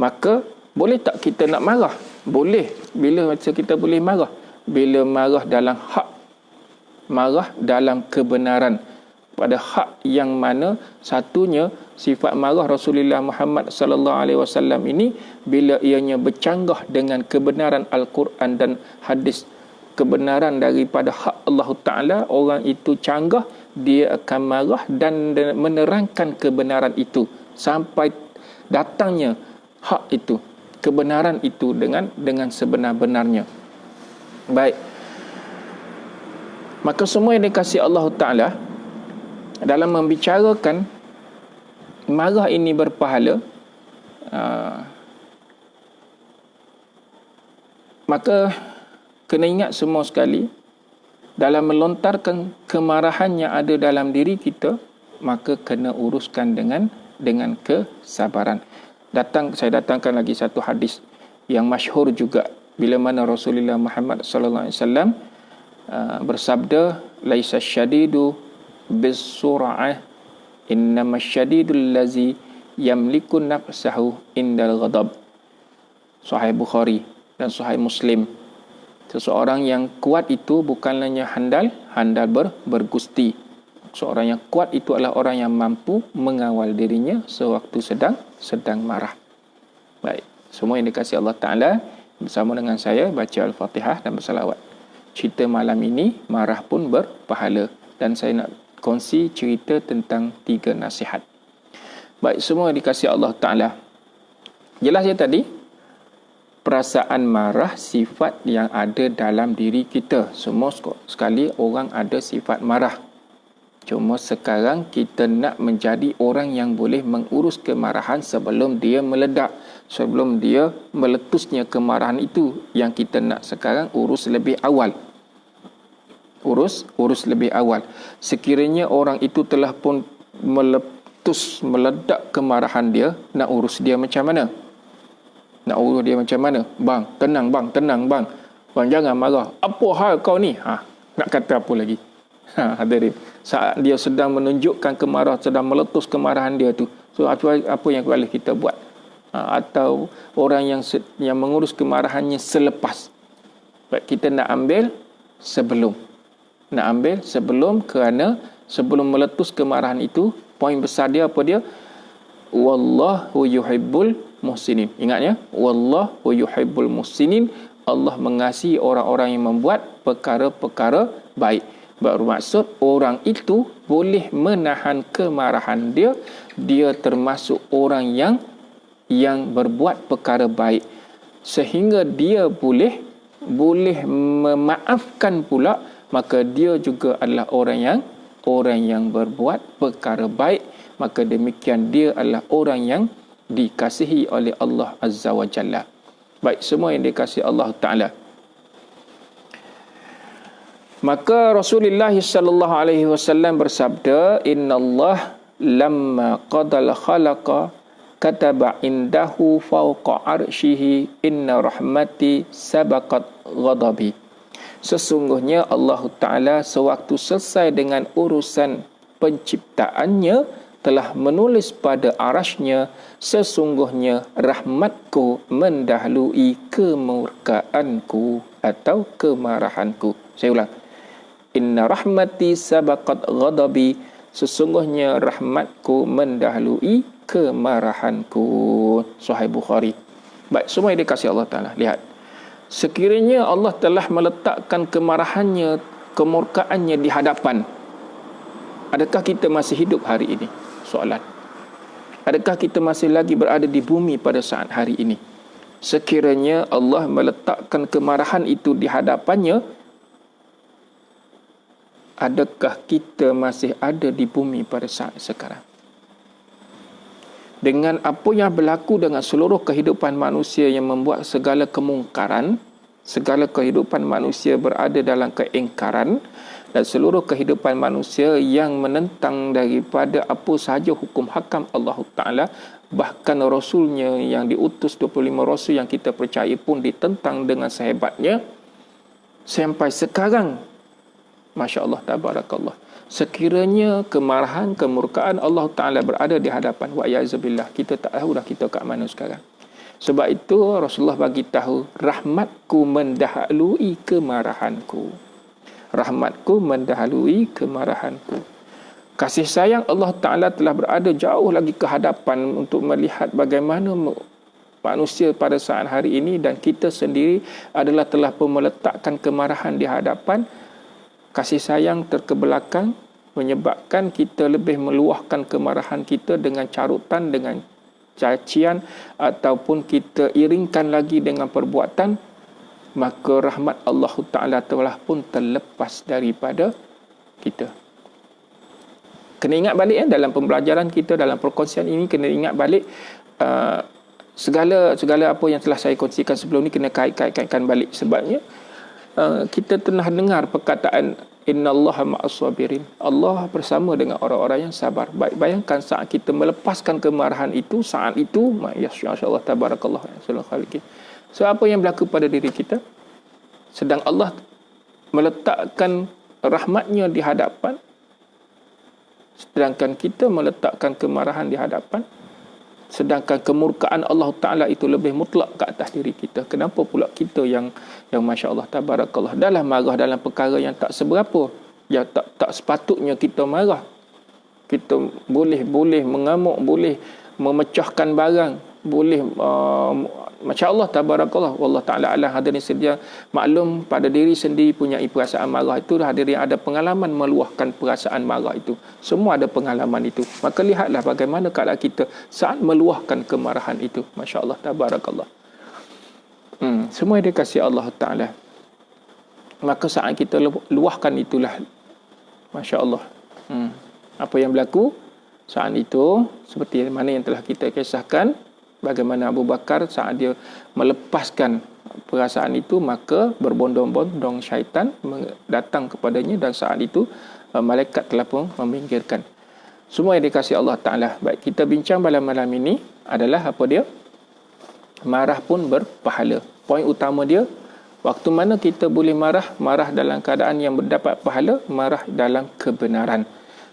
Maka boleh tak kita nak marah? Boleh. Bila macam kita boleh marah? Bila marah dalam hak. Marah dalam kebenaran. Pada hak yang mana satunya sifat marah Rasulullah Muhammad sallallahu alaihi wasallam ini bila ianya bercanggah dengan kebenaran Al-Quran dan hadis, kebenaran daripada hak Allah Taala, orang itu canggah, dia akan marah dan menerangkan kebenaran itu sampai datangnya hak itu, kebenaran itu dengan sebenar-benarnya. Baik. Maka semua yang dikasihi Allah Taala, dalam membicarakan marah ini berpahala, maka kena ingat semua sekali, dalam melontarkan kemarahan yang ada dalam diri kita, maka kena uruskan dengan kesabaran. Saya datangkan lagi satu hadis yang masyhur juga, bila mana Rasulullah Muhammad sallallahu alaihi wasallam bersabda, laisa syadidu bisur'ah, innama syadidul lazi yamliku nafsahu indal ghadab. Sahih Bukhari dan Sahih Muslim. Seseorang yang kuat itu bukanlah handal bergusti. Seorang yang kuat itu adalah orang yang mampu mengawal dirinya sewaktu sedang marah. Baik, semua yang dikasihi Allah Ta'ala, bersama dengan saya baca Al-Fatihah dan bersalawat. Cerita malam ini, marah pun berpahala. Dan saya nak kongsi cerita tentang 3 nasihat. Baik, semua yang dikasihi Allah Ta'ala. Jelas ya tadi, perasaan marah sifat yang ada dalam diri kita. Semua sekali orang ada sifat marah. Cuma sekarang kita nak menjadi orang yang boleh mengurus kemarahan sebelum dia meledak, sebelum dia meletusnya kemarahan itu. Yang kita nak sekarang urus lebih awal. Urus lebih awal. Sekiranya orang itu telah pun meledak kemarahan dia, nak urus dia macam mana? Bang, tenang bang. Bang, jangan marah. Apa hal kau ni? Nak kata apa lagi? Hadirin, saat dia sedang menunjukkan kemarahan, sedang meletus kemarahan dia tu, so apa yang boleh kita buat? Atau orang yang mengurus kemarahannya selepas. Baik, kita nak ambil sebelum, kerana sebelum meletus kemarahan itu, poin besar dia apa dia? Wallahu yuhibbul muhsinin. Ingat ya, wallahu yuhibbul muhsinin. Allah mengasihi orang-orang yang membuat perkara-perkara baik. Bermaksud orang itu boleh menahan kemarahan dia. Dia termasuk orang yang berbuat perkara baik, sehingga dia boleh memaafkan pula. Maka dia juga adalah orang yang berbuat perkara baik. Maka demikian dia adalah orang yang dikasihi oleh Allah Azza wa Jalla. Baik, semua yang dikasihi Allah Ta'ala. Maka Rasulullah sallallahu alaihi wasallam bersabda, "Innallah lamma qadal khalaqa kataba indahu fawqa arsyihi inna rahmati sabaqat ghadabi." Sesungguhnya Allah Ta'ala sewaktu selesai dengan urusan penciptaannya telah menulis pada arasnya, sesungguhnya rahmatku mendahului kemurkaanku atau kemarahanku. Saya ulang. Inna rahmati sabaqat ghadabi, sesungguhnya rahmatku mendahului kemarahanku. Sahih Bukhari. Baik, semua yang dikasihi Allah Ta'ala. Lihat. Sekiranya Allah telah meletakkan kemarahannya, kemurkaannya di hadapan, adakah kita masih hidup hari ini? Soalan. Adakah kita masih lagi berada di bumi pada saat hari ini? Sekiranya Allah meletakkan kemarahan itu di hadapannya, adakah kita masih ada di bumi pada saat sekarang? Dengan apa yang berlaku dengan seluruh kehidupan manusia yang membuat segala kemungkaran, segala kehidupan manusia berada dalam keingkaran, dan seluruh kehidupan manusia yang menentang daripada apa sahaja hukum hakam Allah Ta'ala, bahkan Rasulnya yang diutus 25 Rasul yang kita percaya pun ditentang dengan sehebatnya, sampai sekarang, Masya Allah, tabarakallah, sekiranya kemarahan, kemurkaan Allah Ta'ala berada di hadapan, wa'iyahzubillah, kita tak tahu dah kita kat mana sekarang. Sebab itu Rasulullah bagi tahu, rahmatku mendahului kemarahanku. Rahmatku mendahului kemarahanku. Kasih sayang Allah Ta'ala telah berada jauh lagi ke hadapan untuk melihat bagaimana manusia pada saat hari ini, dan kita sendiri adalah telah pun meletakkan kemarahan di hadapan. Kasih sayang terkebelakang menyebabkan kita lebih meluahkan kemarahan kita dengan carutan, dengan cacian, ataupun kita iringkan lagi dengan perbuatan, maka rahmat Allah Ta'ala telah pun terlepas daripada kita. Kena ingat balik dalam pembelajaran kita, dalam perkongsian ini, kena ingat balik segala apa yang telah saya kongsikan sebelum ni kena kaitkan balik. Sebabnya kita pernah dengar perkataan innallaha ma'as-sabirin. Allah bersama dengan orang-orang yang sabar. Baik, bayangkan saat kita melepaskan kemarahan itu, saat itu, masya-Allah tabarakallah. So apa yang berlaku pada diri kita? Sedang Allah meletakkan rahmatnya di hadapan, sedangkan kita meletakkan kemarahan di hadapan, sedangkan kemurkaan Allah Ta'ala itu lebih mutlak ke atas diri kita. Kenapa pula kita yang Masya Allah tabarakallah dalam marah dalam perkara yang tak seberapa, yang tak sepatutnya kita marah. Kita boleh mengamuk, boleh memecahkan barang, boleh Masya Allah tabarakallah. Wallah Ta'ala alam, hadirin sedia maklum pada diri sendiri punya perasaan marah itu. Hadirin ada pengalaman meluahkan perasaan marah itu. Semua ada pengalaman itu. Maka lihatlah bagaimana keadaan kita saat meluahkan kemarahan itu. Masya Allah tabarakallah. Semua yang dikasihi Allah Ta'ala. Maka saat kita luahkan itulah, Masya Allah, apa yang berlaku saat itu, seperti mana yang telah kita kisahkan, bagaimana Abu Bakar saat dia melepaskan perasaan itu, maka berbondong-bondong syaitan datang kepadanya, dan saat itu malaikat telah pun meminggirkan. Semua yang dikasihi Allah Ta'ala. Baik, kita bincang pada malam ini adalah apa dia? Marah pun berpahala. Poin utama dia, waktu mana kita boleh marah dalam keadaan yang mendapat pahala, marah dalam kebenaran.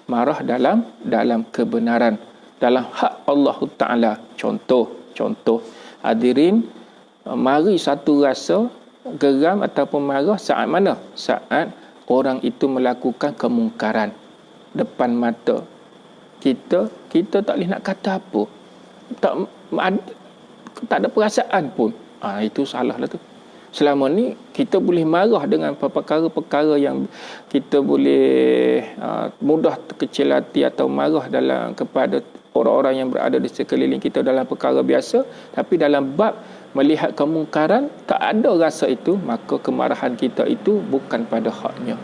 Marah dalam kebenaran, dalam hak Allah Ta'ala. Contoh hadirin, mari satu rasa geram ataupun marah saat mana? Saat orang itu melakukan kemungkaran depan mata kita tak boleh nak kata apa, tak ada perasaan pun. Itu salah lah tu. Selama ni kita boleh marah dengan perkara-perkara yang kita boleh mudah terkecil hati atau marah kepada orang-orang yang berada di sekeliling kita dalam perkara biasa, tapi dalam bab melihat kemungkaran tak ada rasa itu, maka kemarahan kita itu bukan pada haknya.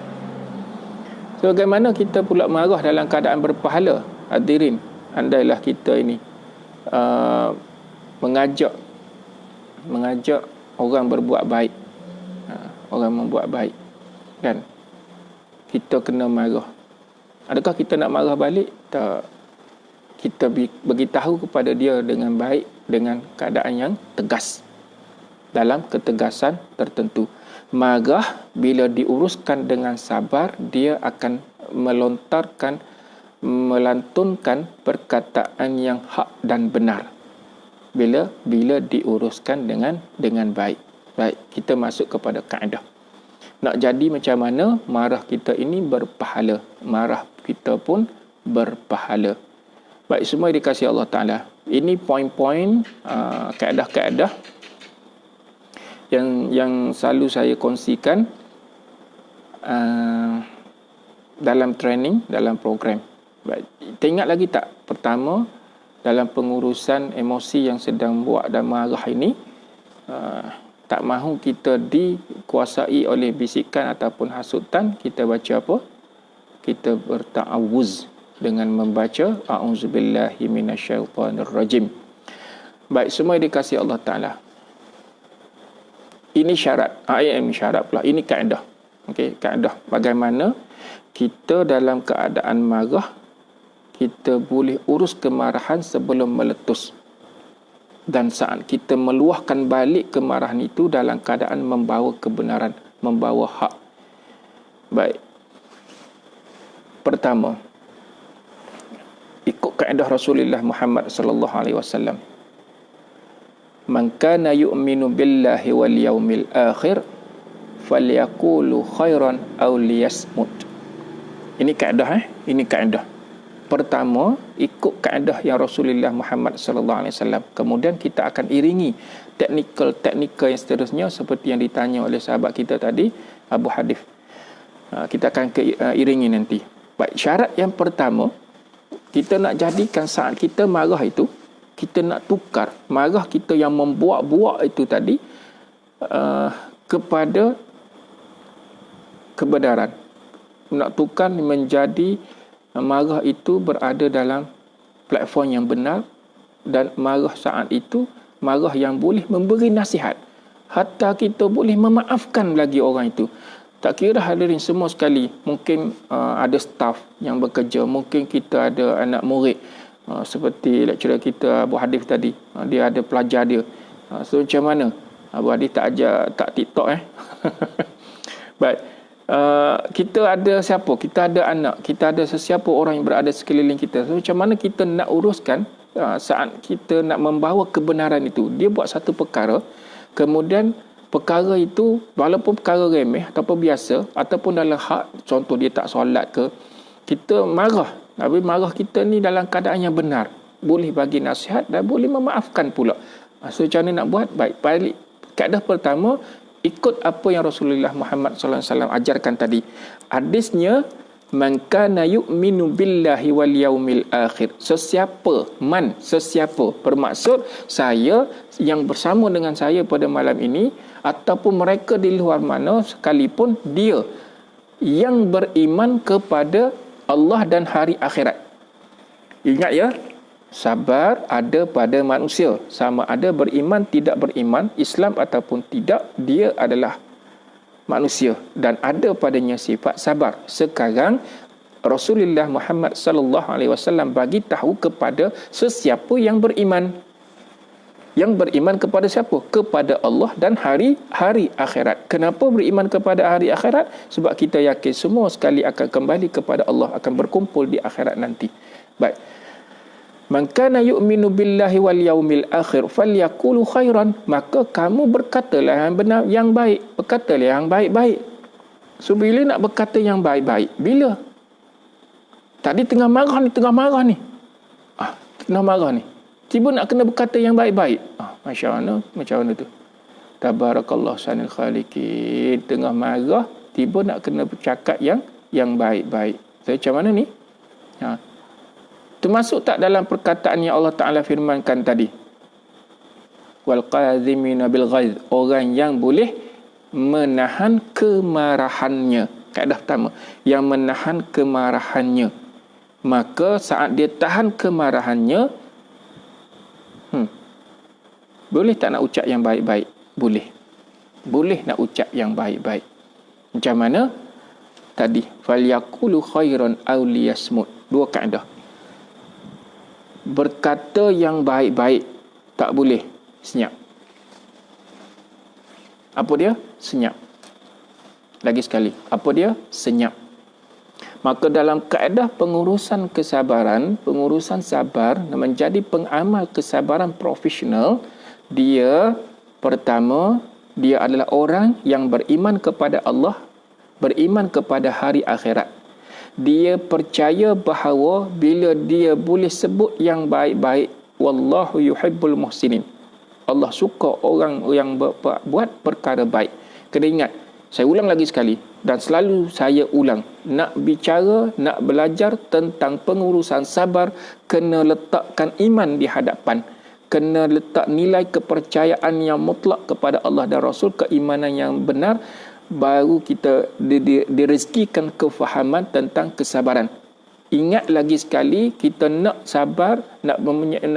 So, bagaimana kita pula marah dalam keadaan berpahala? Hadirin, andailah kita ini mengajak mengajak orang berbuat baik, orang membuat baik, kan? Kita kena marah. Adakah kita nak marah balik? Tak. Kita beritahu kepada dia dengan baik, dengan keadaan yang tegas, dalam ketegasan tertentu. Marah bila diuruskan dengan sabar, dia akan melantunkan perkataan yang hak dan benar. Bila diuruskan dengan baik. Baik, kita masuk kepada kaedah. Nak jadi macam mana marah kita ini berpahala, marah kita pun berpahala. Baik, semua dikasihi Allah Ta'ala. Ini poin-poin kaedah-kaedah yang selalu saya kongsikan dalam training, dalam program. Baik, kita ingat lagi tak? Pertama, dalam pengurusan emosi yang sedang buat dan marah ini, tak mahu kita dikuasai oleh bisikan ataupun hasutan, kita baca apa? Kita berta'awuz dengan membaca a'udzubillahi minasyaitonirrajim. Baik, semua dikasihi Allah Ta'ala. Ini syarat. Ini syarat pula. Ini kaedah. Okey, kaedah bagaimana kita dalam keadaan marah, kita boleh urus kemarahan sebelum meletus. Dan saat kita meluahkan balik kemarahan itu dalam keadaan membawa kebenaran, membawa hak. Baik. Pertama, ikut kaedah Rasulullah Muhammad sallallahu alaihi wasallam. Man kana yu'minu billahi wal yaumil akhir falyaqulu khairan aw liyasmut. Ini kaedah ini kaedah. Pertama, ikut kaedah yang Rasulullah Muhammad sallallahu alaihi wasallam. Kemudian kita akan iringi teknikal yang seterusnya seperti yang ditanya oleh sahabat kita tadi, Abu Hadif. Kita akan iringi nanti. Baik, syarat yang pertama, kita nak jadikan saat kita marah itu, kita nak tukar marah kita yang membuak-buak itu tadi kepada kebenaran. Nak tukar menjadi marah itu berada dalam platform yang benar, dan marah saat itu marah yang boleh memberi nasihat. Hatta kita boleh memaafkan lagi orang itu. Tak kira hadirin semua sekali, mungkin ada staff yang bekerja, mungkin kita ada anak murid, seperti lecturer kita Abu Hadif tadi, dia ada pelajar dia. So macam mana? Abu Hadif tak ajar, tak TikTok Baik. Kita ada siapa? Kita ada anak, kita ada sesiapa orang yang berada sekeliling kita. So macam mana kita nak uruskan saat kita nak membawa kebenaran itu? Dia buat satu perkara, kemudian perkara itu walaupun perkara remeh ataupun biasa ataupun dalam hak, contoh dia tak solat ke, kita marah. Tapi marah kita ni dalam keadaan yang benar, boleh bagi nasihat dan boleh memaafkan pula. So macam mana nak buat? Baik, balik kaedah pertama, ikut apa yang Rasulullah Muhammad sallallahu alaihi wasallam ajarkan tadi. Hadisnya, man kana yu'minu billahi wal yaumil akhir. Sesiapa, bermaksud saya yang bersama dengan saya pada malam ini ataupun mereka di luar mana sekalipun, dia yang beriman kepada Allah dan hari akhirat. Ingat ya, sabar ada pada manusia, sama ada beriman tidak beriman, Islam ataupun tidak, dia adalah manusia dan ada padanya sifat sabar. Sekarang Rasulullah Muhammad sallallahu alaihi wasallam bagi tahu kepada sesiapa yang beriman. Yang beriman kepada siapa? Kepada Allah dan hari akhirat. Kenapa beriman kepada hari akhirat? Sebab kita yakin semua sekali akan kembali kepada Allah, akan berkumpul di akhirat nanti. Baik. Man kana yu'minu billahi wal yaumil akhir falyaqulu khairan, maka kamu berkatalah yang benar, yang baik, berkatalah yang baik-baik. So bila nak berkata yang baik-baik? Bila? Tadi tengah marah ni. Tengah marah ni. Tiba nak kena berkata yang baik-baik. Macam mana tu? Tabarakallah sanil khaliqin. Tengah marah, tiba nak kena bercakap yang baik-baik. So macam mana ni? Termasuk tak dalam perkataan yang Allah Ta'ala firmankan tadi? Wal qadhimina bil ghaiz. Orang yang boleh menahan kemarahannya. Kaedah pertama. Yang menahan kemarahannya. Maka saat dia tahan kemarahannya, Boleh tak nak ucap yang baik-baik? Boleh. Boleh nak ucap yang baik-baik. Macam mana? Tadi, falyaqulu khairan aw liyasmut. Dua kaedah. Berkata yang baik-baik tak boleh, senyap. Apa dia? Senyap. Lagi sekali, apa dia? Senyap. Maka dalam kaedah pengurusan kesabaran, pengurusan sabar, menjadi pengamal kesabaran profesional, dia pertama, dia adalah orang yang beriman kepada Allah, beriman kepada hari akhirat. Dia percaya bahawa bila dia boleh sebut yang baik-baik, wallahu yuhibbul muhsinin. Allah suka orang yang buat perkara baik. Kena ingat, saya ulang lagi sekali dan selalu saya ulang, nak bicara, nak belajar tentang pengurusan sabar, kena letakkan iman di hadapan. Kena letak nilai kepercayaan yang mutlak kepada Allah dan Rasul, keimanan yang benar, baru kita direzekikan kefahaman tentang kesabaran. Ingat lagi sekali, kita nak sabar, nak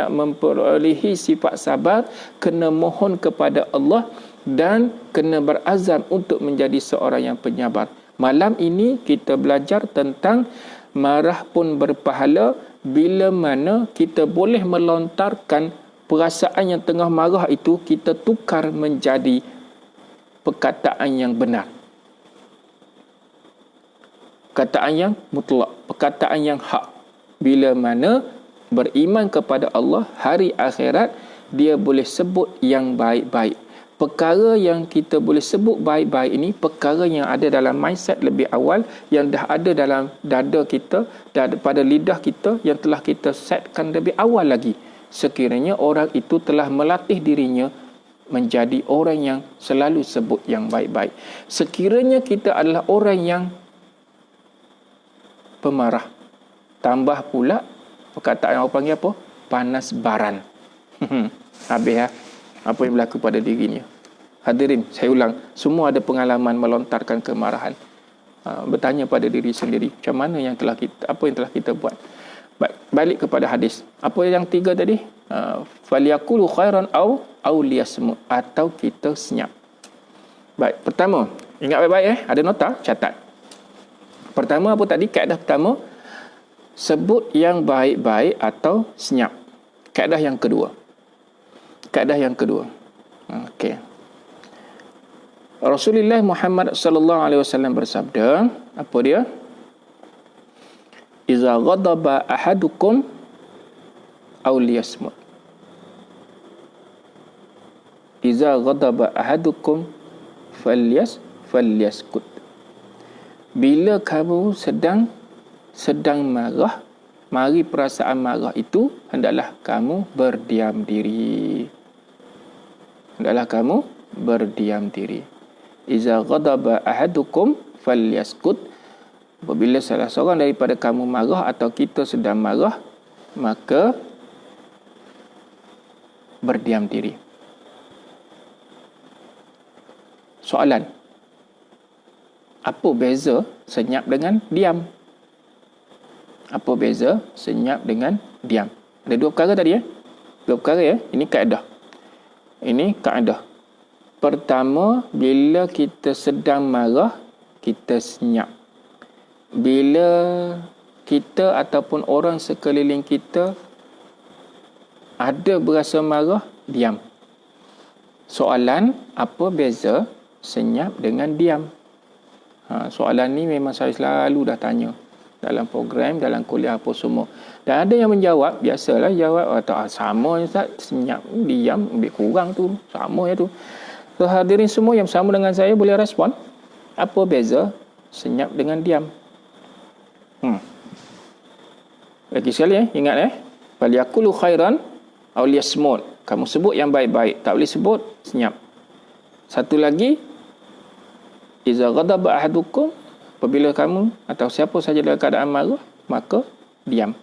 memperolehi sifat sabar, kena mohon kepada Allah dan kena berazam untuk menjadi seorang yang penyabar. Malam ini kita belajar tentang marah pun berpahala, bila mana kita boleh melontarkan perasaan yang tengah marah itu, kita tukar menjadi perkataan yang benar, perkataan yang mutlak, perkataan yang hak. Bila mana beriman kepada Allah, hari akhirat, dia boleh sebut yang baik-baik. Perkara yang kita boleh sebut baik-baik ini, perkara yang ada dalam mindset lebih awal, yang dah ada dalam dada kita, dan pada lidah kita, yang telah kita setkan lebih awal lagi. Sekiranya orang itu telah melatih dirinya menjadi orang yang selalu sebut yang baik-baik. Sekiranya kita adalah orang yang pemarah, tambah pula perkataan yang orang panggil apa? Panas baran. Habis ya, apa yang berlaku pada dirinya. Hadirin, saya ulang, semua ada pengalaman melontarkan kemarahan. Bertanya pada diri sendiri, macam mana yang telah kita, apa yang telah kita buat. Baik, balik kepada hadis. Apa yang tiga tadi? Falyaqulu khairan aw liyasmut, atau kita senyap. Baik, pertama, ingat baik-baik ada nota, catat. Pertama apa tadi? Kaedah pertama, sebut yang baik-baik atau senyap. Kaedah yang kedua. Okey. Rasulullah Muhammad sallallahu alaihi wasallam bersabda, apa dia? Iza ghadaba ahadukum aw liyasmut. Iza ghadaba ahadukum falyaskut. Bila kamu sedang marah, mari perasaan marah itu, hendaklah kamu berdiam diri. Iza ghadaba ahadukum falyaskut. Apabila salah seorang daripada kamu marah atau kita sedang marah, maka berdiam diri. Soalan, apa beza senyap dengan diam? Apa beza senyap dengan diam? Ada dua perkara tadi ya. Dua perkara ya. Ini kaedah. Pertama, bila kita sedang marah, kita senyap. Bila kita ataupun orang sekeliling kita ada berasa marah, diam. Soalan, apa beza senyap dengan diam? Soalan ni memang saya selalu dah tanya dalam program, dalam kuliah apa semua. Dan ada yang menjawab, biasalah jawab, sama je Ustaz, senyap, diam, lebih kurang tu, sama je tu. So, hadirin semua yang sama dengan saya boleh respon. Apa beza senyap dengan diam? Lagi sekali ingat falyaqulu khairan aw liyasmut. Kamu sebut yang baik-baik, tak boleh sebut senyap. Satu lagi, iza ghadaba ahadukum, apabila kamu atau siapa saja dalam keadaan marah, maka diam.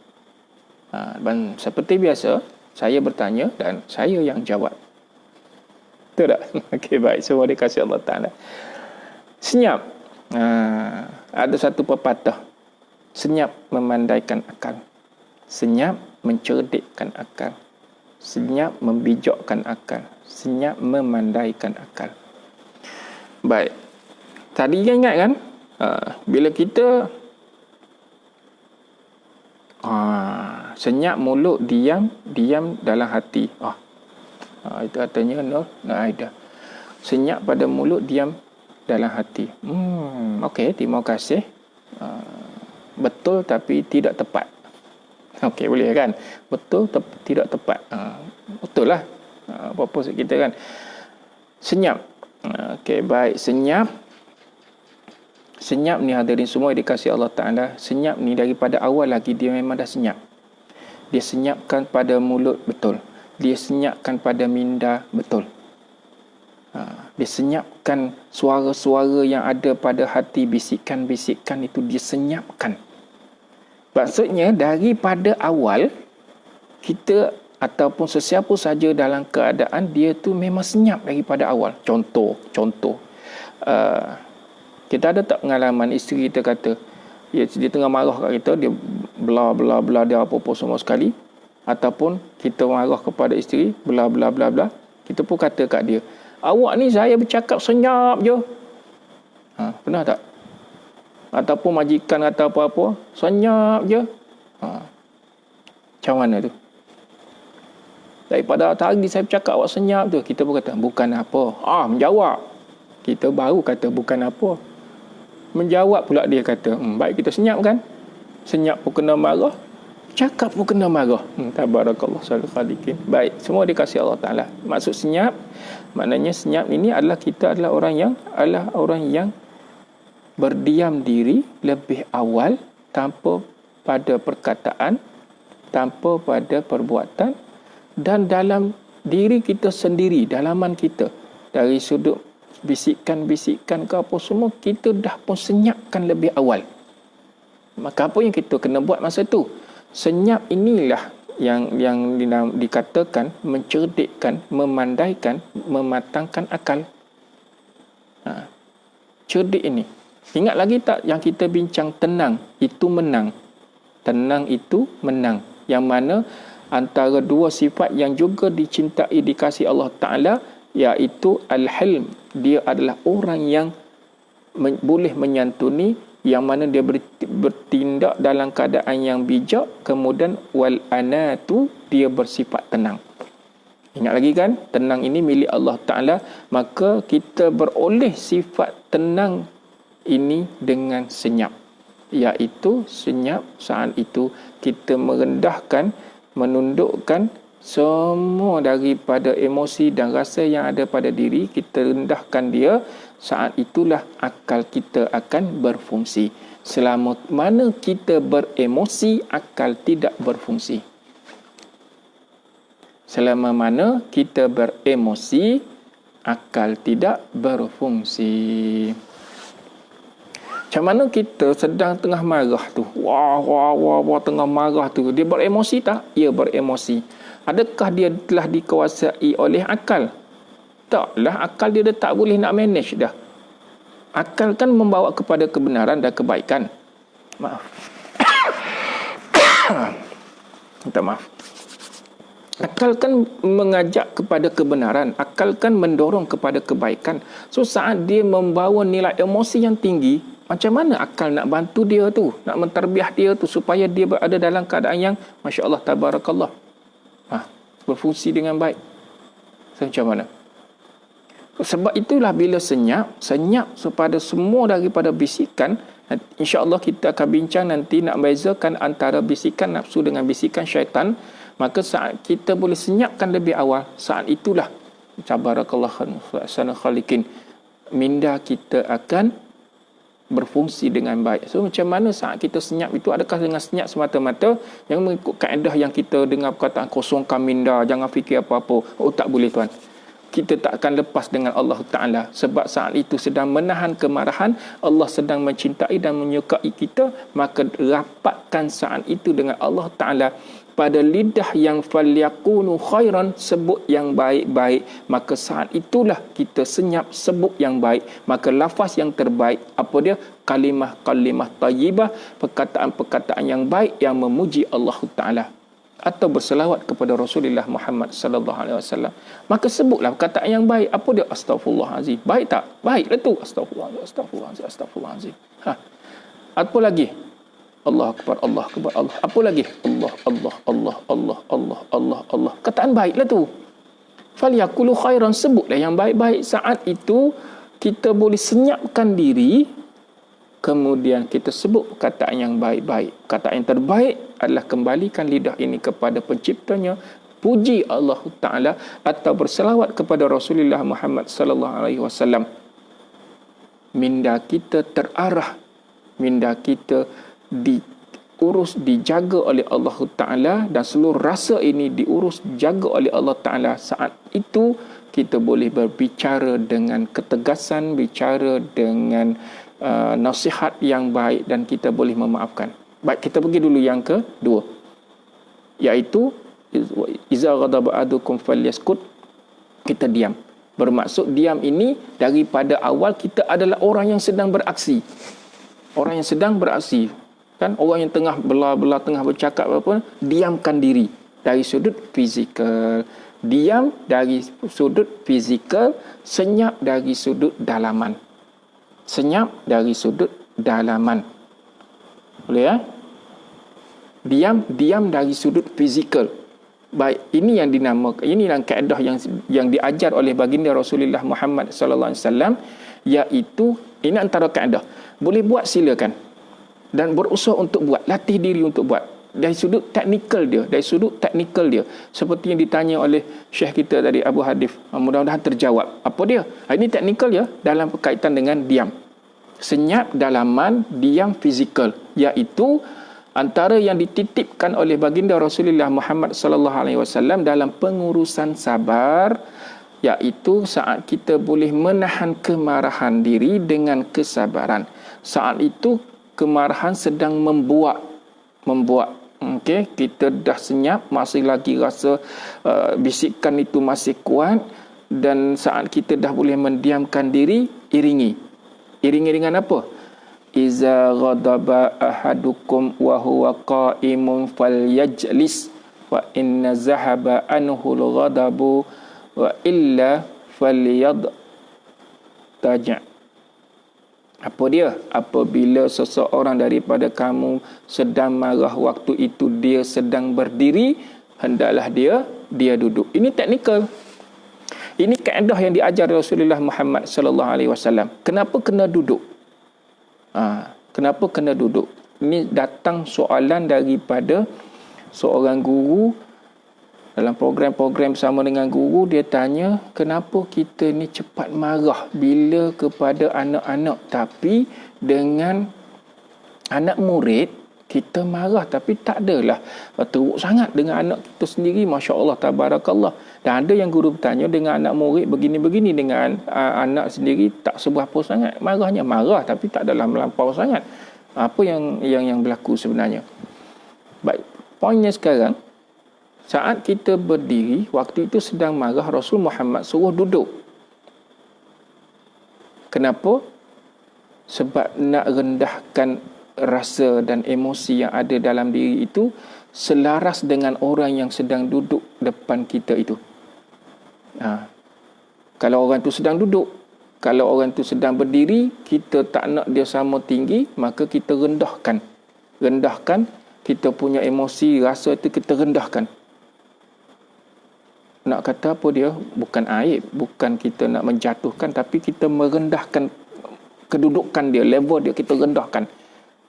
Dan seperti biasa, saya bertanya dan saya yang jawab. Betul tak? Okey, baik. Semua dikasih Allah Ta'ala. Senyap. Ada satu pepatah. Senyap memandaikan akal. Senyap mencerdikkan akal. senyap membijakkan akal, senyap memandaikan akal. Baik. Tadi ingat kan? Bila kita senyap mulut, diam dalam hati. Itu artinya Nur Aida. Senyap pada mulut, diam dalam hati. Okey, terima kasih. Betul tapi tidak tepat. Okey, boleh kan? Betul tidak tepat. Betul lah. Apa-apa kita kan. Senyap. Okey, baik. Senyap ni hadirin semua dikasihi Allah Ta'ala. Senyap ni daripada awal lagi dia memang dah senyap. Dia senyapkan pada mulut, betul. Dia senyapkan pada minda, betul. Dia senyapkan suara-suara yang ada pada hati, bisikan-bisikan itu dia senyapkan. Maksudnya daripada awal kita ataupun sesiapa saja dalam keadaan dia tu memang senyap daripada awal. Contoh. Kita ada tak pengalaman isteri kita kata dia tengah marah kat kita, dia bla dia apa-apa semua sekali, ataupun kita marah kepada isteri bla kita pun kata kat dia, awak ni saya bercakap senyap je. Pernah tak? Ataupun majikan kata apa-apa, senyap je. Macam mana tu? Daripada tadi saya bercakap awak senyap tu, kita pun kata bukan apa. Menjawab. Kita baru kata bukan apa. Menjawab pula dia kata, baik kita senyap kan? Senyap pun kena marah, cakap pun kena marah. Tabarakallah sallallahu khaliqin. Baik, semua dikasihi Allah Ta'ala. Maksud senyap, maknanya senyap ini adalah kita adalah orang yang berdiam diri lebih awal tanpa pada perkataan, tanpa pada perbuatan, dan dalam diri kita sendiri, dalaman kita, dari sudut bisikan-bisikan ke apa semua, kita dah pun senyapkan lebih awal. Maka apa yang kita kena buat masa tu? Senyap inilah yang dikatakan mencerdikkan, memandaikan, mematangkan akal. Cerdik ini. Ingat lagi tak yang kita bincang, tenang itu menang. Tenang itu menang. Yang mana antara dua sifat yang juga dicintai, dikasihi Allah Ta'ala, iaitu Al-Hilm. Dia adalah orang yang boleh menyantuni, yang mana dia bertindak dalam keadaan yang bijak. Kemudian Wal-Anatu, dia bersifat tenang. Ingat lagi kan? Tenang ini milik Allah Ta'ala. Maka kita beroleh sifat tenang ini dengan senyap. Iaitu senyap saat itu kita merendahkan, menundukkan semua daripada emosi dan rasa yang ada pada diri, kita rendahkan dia. Saat itulah akal kita akan berfungsi. Selama mana kita beremosi, akal tidak berfungsi. Selama mana kita beremosi, akal tidak berfungsi. Macam mana kita sedang tengah marah tu, tengah marah tu, dia beremosi tak? Ya, beremosi. Adakah dia telah dikuasai oleh akal? Taklah, akal dia dah tak boleh nak manage dah. Akal kan membawa kepada kebenaran dan kebaikan. Minta maaf. Akal kan mengajak kepada kebenaran. Akal kan mendorong kepada kebaikan. So saat dia membawa nilai emosi yang tinggi, macam mana akal nak bantu dia tu, nak mentarbiah dia tu supaya dia berada dalam keadaan yang Masya Allah, Tabarakallah, berfungsi dengan baik. So, macam mana? Sebab itulah bila senyap kepada semua daripada bisikan. InsyaAllah kita akan bincang nanti nak bezakan antara bisikan nafsu dengan bisikan syaitan. Maka saat kita boleh senyapkan lebih awal, saat itulah Tabarakallah ahsanul khaliqin, minda kita akan berfungsi dengan baik. So macam mana saat kita senyap itu? Adakah dengan senyap semata-mata yang mengikut kaedah yang kita dengar perkataan kosongkan minda, jangan fikir apa-apa? Tak boleh tuan. Kita tak akan lepas dengan Allah Ta'ala. Sebab saat itu sedang menahan kemarahan, Allah sedang mencintai dan menyukai kita. Maka rapatkan saat itu dengan Allah Ta'ala. Pada lidah yang falyakunu khairan, sebut yang baik-baik. Maka saat itulah kita senyap, sebut yang baik. Maka lafaz yang terbaik, apa dia? Kalimah-kalimah tayyibah, perkataan-perkataan yang baik yang memuji Allah Ta'ala. atau berselawat kepada Rasulullah Muhammad sallallahu alaihi wasallam, maka sebutlah perkataan yang baik. Apa dia? Astaghfirullahalazim. Baik tak? Baiklah tu. Astaghfirullahalazim, astaghfirullahalazim, astaghfirullahalazim. Apa lagi? Allah akbar, Allah akbar, Allah. Apa lagi? Allah, Allah, Allah, Allah, Allah, Allah, Allah. Kataan baiklah tu. Falyaqulu khairan, sebutlah yang baik-baik. Saat itu kita boleh senyapkan diri, kemudian kita sebut perkataan yang baik-baik. Perkataan yang terbaik adalah kembalikan lidah ini kepada penciptanya, puji Allah Ta'ala, atau berselawat kepada Rasulullah Muhammad sallallahu alaihi wasallam. Minda kita terarah, minda kita diurus, dijaga oleh Allah Ta'ala, dan seluruh rasa ini diurus, dijaga oleh Allah Ta'ala. Saat itu kita boleh berbicara dengan ketegasan, bicara dengan nasihat yang baik, dan kita boleh memaafkan. Baik, kita pergi dulu yang kedua, iaitu iza ghadaba ahadukum falyaskut, kita diam. Bermaksud diam ini daripada awal kita adalah orang yang sedang beraksi. Orang yang sedang beraksi, kan, orang yang tengah belah-belah, tengah bercakap apa, diamkan diri dari sudut fizikal. Diam dari sudut fizikal, senyap dari sudut dalaman. Senyap dari sudut dalaman. Boleh ya? Diam dari sudut fizikal. Baik, ini yang dinamakan, ini yang kaedah yang diajar oleh baginda Rasulullah Muhammad sallallahu alaihi wasallam, iaitu ini antara kaedah. Boleh buat, silakan. Dan berusaha untuk buat, latih diri untuk buat. Dari sudut teknikal dia, seperti yang ditanya oleh Syekh kita tadi, Abu Hadif, mudah-mudahan terjawab. Apa dia? Ini teknikal ya, dalam berkaitan dengan diam. Senyap dalaman, diam fizikal, iaitu antara yang dititipkan oleh baginda Rasulullah Muhammad sallallahu alaihi wasallam dalam pengurusan sabar, iaitu saat kita boleh menahan kemarahan diri dengan kesabaran. Saat itu kemarahan sedang membuak. Okey, kita dah senyap, masih lagi rasa bisikan itu masih kuat, dan saat kita dah boleh mendiamkan diri, iringi dengan apa? Iza ghadaba ahadukum wa huwa qa'imun falyajlis wa inna zahaba anhu al-ghadabu wa illa falyadtaja'. Apa dia? Apabila seseorang daripada kamu sedang marah, waktu itu dia sedang berdiri, hendaklah dia duduk. Ini teknikal. Ini kaedah yang diajar Rasulullah Muhammad sallallahu alaihi wasallam. Kenapa kena duduk? Kenapa kena duduk? Ini datang soalan daripada seorang guru dalam program-program bersama dengan guru. Dia tanya, kenapa kita ni cepat marah bila kepada anak-anak, tapi dengan anak murid kita marah, tapi tak adalah teruk sangat dengan anak kita sendiri. Masya Allah, tabarakallah. Dan ada yang guru bertanya, dengan anak murid begini-begini, dengan anak sendiri tak seberapa sangat marahnya. Marah tapi tak adalah melampau sangat. Apa yang berlaku sebenarnya? Baik, poinnya sekarang, saat kita berdiri, waktu itu sedang marah, Rasul Muhammad suruh duduk. Kenapa? Sebab nak rendahkan rasa dan emosi yang ada dalam diri itu selaras dengan orang yang sedang duduk depan kita itu. Kalau orang itu sedang duduk, kalau orang itu sedang berdiri, kita tak nak dia sama tinggi, maka kita rendahkan. Kita punya emosi, rasa itu kita rendahkan. Nak kata apa dia? Bukan aib, bukan kita nak menjatuhkan, tapi kita merendahkan kedudukan dia, level dia kita rendahkan.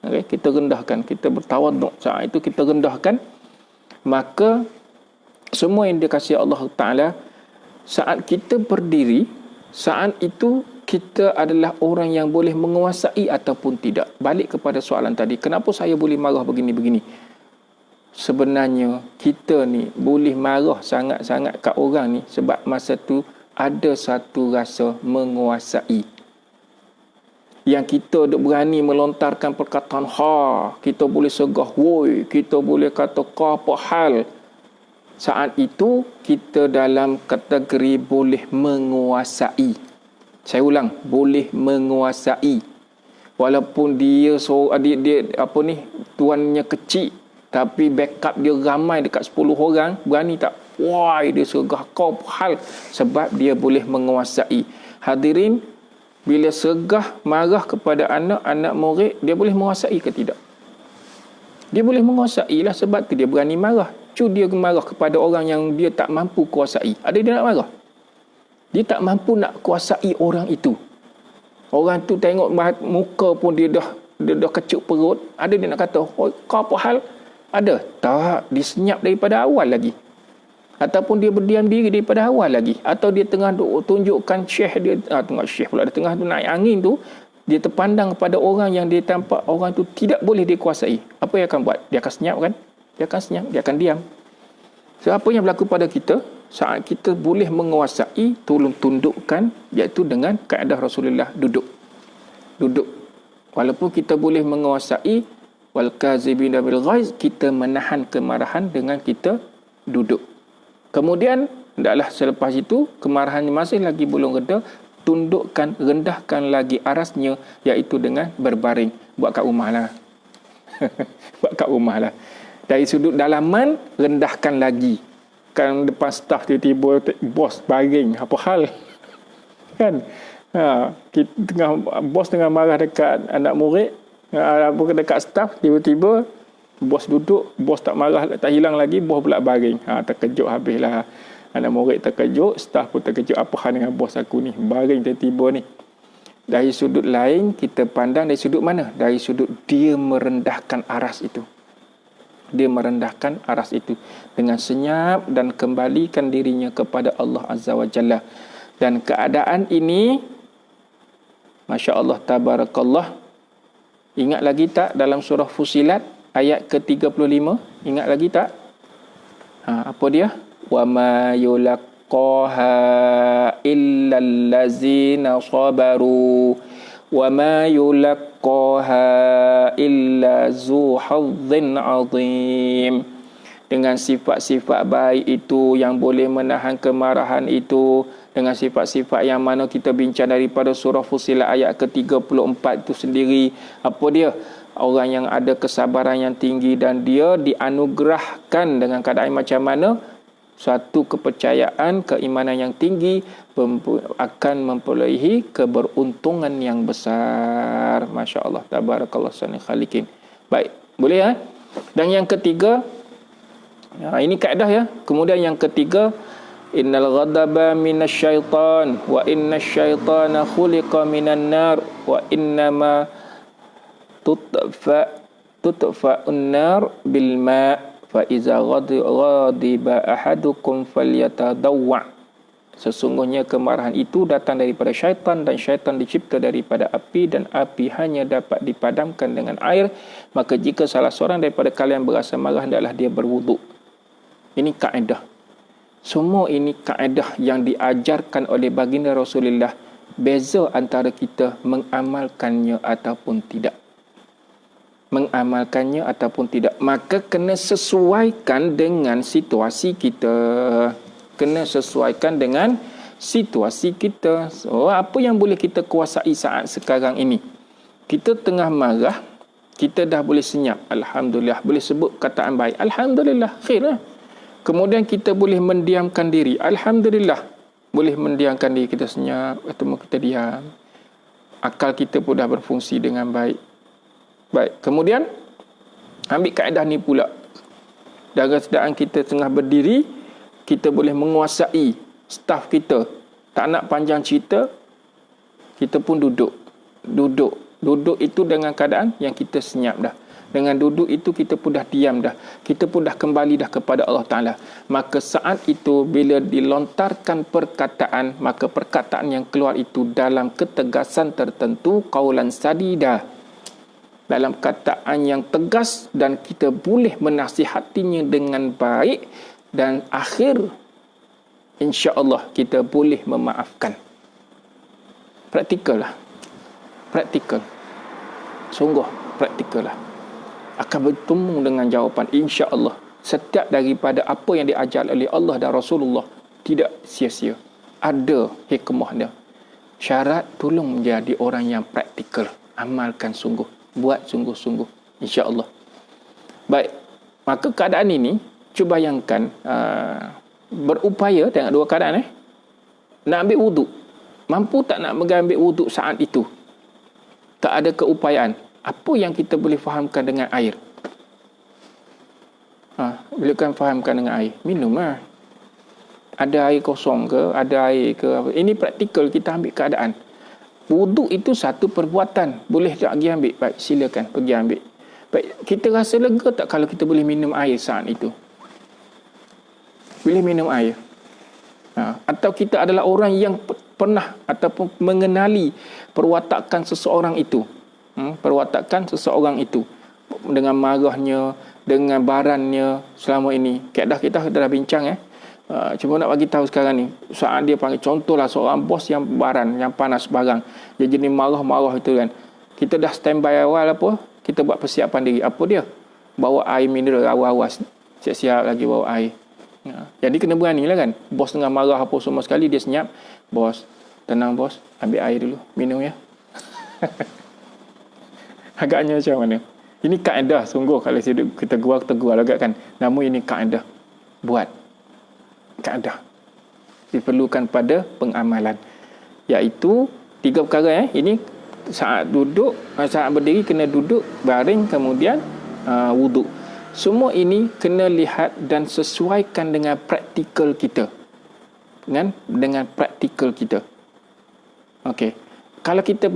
Okay? Kita rendahkan, kita bertawaduk. Saat itu kita rendahkan, maka semua yang dikasihi Allah Ta'ala, saat kita berdiri, saat itu kita adalah orang yang boleh menguasai ataupun tidak. Balik kepada soalan tadi, kenapa saya boleh marah begini-begini? Sebenarnya kita ni boleh marah sangat-sangat kat orang ni sebab masa tu ada satu rasa menguasai. Yang kita berani melontarkan perkataan kita boleh segah woi, kita boleh kata kau apa hal. Saat itu kita dalam kategori boleh menguasai. Saya ulang, boleh menguasai. Walaupun dia tuannya kecil, Tapi backup dia ramai dekat 10 orang, berani tak? Wah, dia sergah kau hal sebab dia boleh menguasai. Hadirin, bila sergah marah kepada anak murid, dia boleh menguasai ke tidak? Dia boleh menguasai lah, sebab tu dia berani marah. Dia marah kepada orang yang dia tak mampu kuasai. Ada dia nak marah? Dia tak mampu nak kuasai orang itu. Orang tu tengok muka pun dia dah kecut perut. Ada dia nak kata, oh, kau apa hal? Ada? Tak, dia senyap daripada awal lagi. Ataupun dia berdiam diri daripada awal lagi. Atau dia tengah tunjukkan syekh dia, tengah syekh pula, dia tengah naik angin tu, dia terpandang kepada orang yang dia tampak orang tu tidak boleh dikuasai. Apa yang akan buat? Dia akan senyap kan? Dia akan senyap, dia akan diam. So, apa yang berlaku pada kita, saat kita boleh menguasai, tolong tundukkan, iaitu dengan kaedah Rasulullah, duduk. Walaupun kita boleh menguasai, wal kazibina bil ghaiz, kita menahan kemarahan dengan kita duduk. Kemudian, hendaklah selepas itu, kemarahannya masih lagi belum reda, tundukkan, rendahkan lagi arasnya, iaitu dengan berbaring. Buat kat rumah lah. Buat kat rumah lah. Dari sudut dalaman, rendahkan lagi. Kan depan staf tiba-tiba bos baring. Apa hal? Kan? Bos tengah marah dekat anak murid, dekat staf, tiba-tiba bos duduk, bos tak marah, tak hilang lagi, bos pula baring. Terkejut habislah. Anak murid terkejut, staf pun terkejut. Apa hal dengan bos aku ni? Baring tiba-tiba ni. Dari sudut lain, kita pandang dari sudut mana? Dari sudut dia merendahkan aras itu. Dia merendahkan aras itu dengan senyap dan kembalikan dirinya kepada Allah Azza wa Jalla. Dan keadaan ini, Masya Allah, tabarakallah. Ingat lagi tak dalam surah Fusilat ayat ke-35? Ingat lagi tak? Apa dia? Wa ma yulaqqaha illa allazina sabaru wa ma yulaqqaha illa zu hadzin azim. Dengan sifat-sifat baik itu yang boleh menahan kemarahan itu, dengan sifat-sifat yang mana kita bincang daripada surah Fusilat ayat ke-34 itu sendiri. Apa dia? Orang yang ada kesabaran yang tinggi dan dia dianugerahkan dengan keadaan macam mana? Suatu kepercayaan, keimanan yang tinggi akan memperolehi keberuntungan yang besar. Masya Allah, tabarakallah sanil khaliqin. Baik, boleh ya? Dan yang ketiga, ini kaedah ya. Kemudian yang ketiga, innal ghadaba minasyaitan wa innasyaitana khuliqa minan nar wa innama tutfa'un nar bil ma' fa iza ghadiba ahadukum falyatadawwa. Sesungguhnya kemarahan itu datang daripada syaitan dan syaitan dicipta daripada api dan api hanya dapat dipadamkan dengan air. Maka jika salah seorang daripada kalian berasa marah, hendaklah dia berwuduk. Ini kaedah. Semua ini kaedah yang diajarkan oleh baginda Rasulullah. Beza antara kita mengamalkannya ataupun tidak. Mengamalkannya ataupun tidak. Maka kena sesuaikan dengan situasi kita. Kena sesuaikan dengan situasi kita. So, apa yang boleh kita kuasai saat sekarang ini? Kita tengah marah, kita dah boleh senyap. Alhamdulillah. Boleh sebut kataan baik. Alhamdulillah. Khair lah. Kemudian kita boleh mendiamkan diri. Alhamdulillah. Boleh mendiamkan diri. Kita senyap. Atau kita diam. Akal kita pun dah berfungsi dengan baik. Baik. Kemudian, ambil kaedah ni pula. Dalam keadaan kita tengah berdiri, kita boleh menguasai staf kita. Tak nak panjang cerita, kita pun duduk. Duduk itu dengan keadaan yang kita senyap dah. Dengan duduk itu kita pun dah diam dah. Kita pun dah kembali dah kepada Allah Ta'ala. Maka saat itu bila dilontarkan perkataan, maka perkataan yang keluar itu dalam ketegasan tertentu, qaulan sadida. Dalam kataan yang tegas dan kita boleh menasihatinya dengan baik dan akhir insya-Allah kita boleh memaafkan. Praktikal lah. Praktikal. Sungguh praktikal lah. Akan bertemu dengan jawapan insya-Allah. Setiap daripada apa yang diajar oleh Allah dan Rasulullah tidak sia-sia. Ada hikmah dia. Syarat tolong menjadi orang yang praktikal. Amalkan sungguh. Buat sungguh-sungguh. InsyaAllah. Baik. Maka keadaan ini, cuba bayangkan, berupaya dengan dua keadaan. Nak ambil wuduk. Mampu tak nak mengambil wuduk saat itu? Tak ada keupayaan. Apa yang kita boleh fahamkan dengan air? Bila kan fahamkan dengan air, minum lah. Ada air kosong ke, ada air ke apa. Ini praktikal, kita ambil keadaan. Wuduk itu satu perbuatan. Boleh tak pergi ambil? Baik, silakan pergi ambil. Baik, kita rasa lega tak kalau kita boleh minum air saat itu? Boleh minum air. Atau kita adalah orang yang pernah ataupun mengenali perwatakan seseorang itu. Perwatakan seseorang itu. Dengan marahnya, dengan barannya selama ini. Kaedah kita dah bincang. Cuma nak bagi tahu sekarang ni. Saat dia panggil, contohlah seorang bos yang baran, yang panas barang. Dia jenis marah-marah itu kan. Kita dah standby awal apa? Kita buat persiapan diri. Apa dia? Bawa air mineral awal-awal. Siap-siap lagi bawa air. Jadi kena berani lah kan. Bos tengah marah apa semua sekali, dia senyap. Bos, tenang bos. Ambil air dulu. Minum ya. Agaknya macam mana? Ini kaedah sungguh. Kalau kita teguar agak kan. Namun ini kaedah. Buat. Kaedah. Diperlukan pada pengamalan. Iaitu 3 perkara. Ini saat duduk, saat berdiri kena duduk, baring, kemudian wuduk. Semua ini kena lihat dan sesuaikan dengan praktikal kita. Dengan praktikal kita. Okey. Kalau kita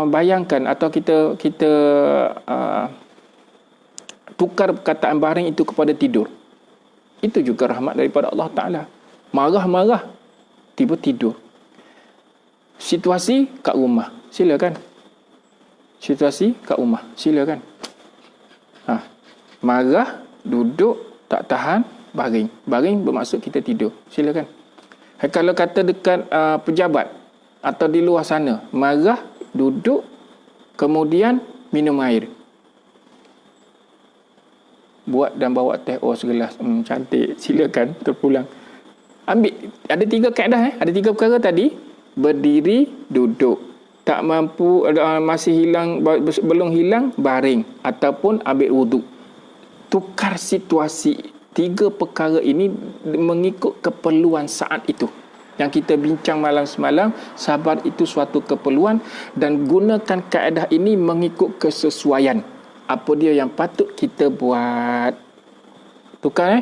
bayangkan atau kita tukar perkataan baring itu kepada tidur. Itu juga rahmat daripada Allah Ta'ala. Marah-marah, tiba tidur. Situasi kat rumah, silakan. Situasi kat rumah, silakan. Marah, duduk, tak tahan, baring. Baring bermaksud kita tidur, silakan. Kalau kata dekat pejabat atau di luar sana, marah, duduk, kemudian minum air. Buat dan bawa teh segelas. Cantik, silakan, terpulang. Ambil, ada 3 kaedah. Ada 3 perkara tadi. Berdiri, duduk. Tak mampu, masih hilang, belum hilang, baring. Ataupun ambil wuduk. Tukar situasi. 3 perkara ini mengikut keperluan saat itu. Yang kita bincang malam semalam, sabar itu suatu keperluan dan gunakan kaedah ini mengikut kesesuaian. Apa dia yang patut kita buat. Tukar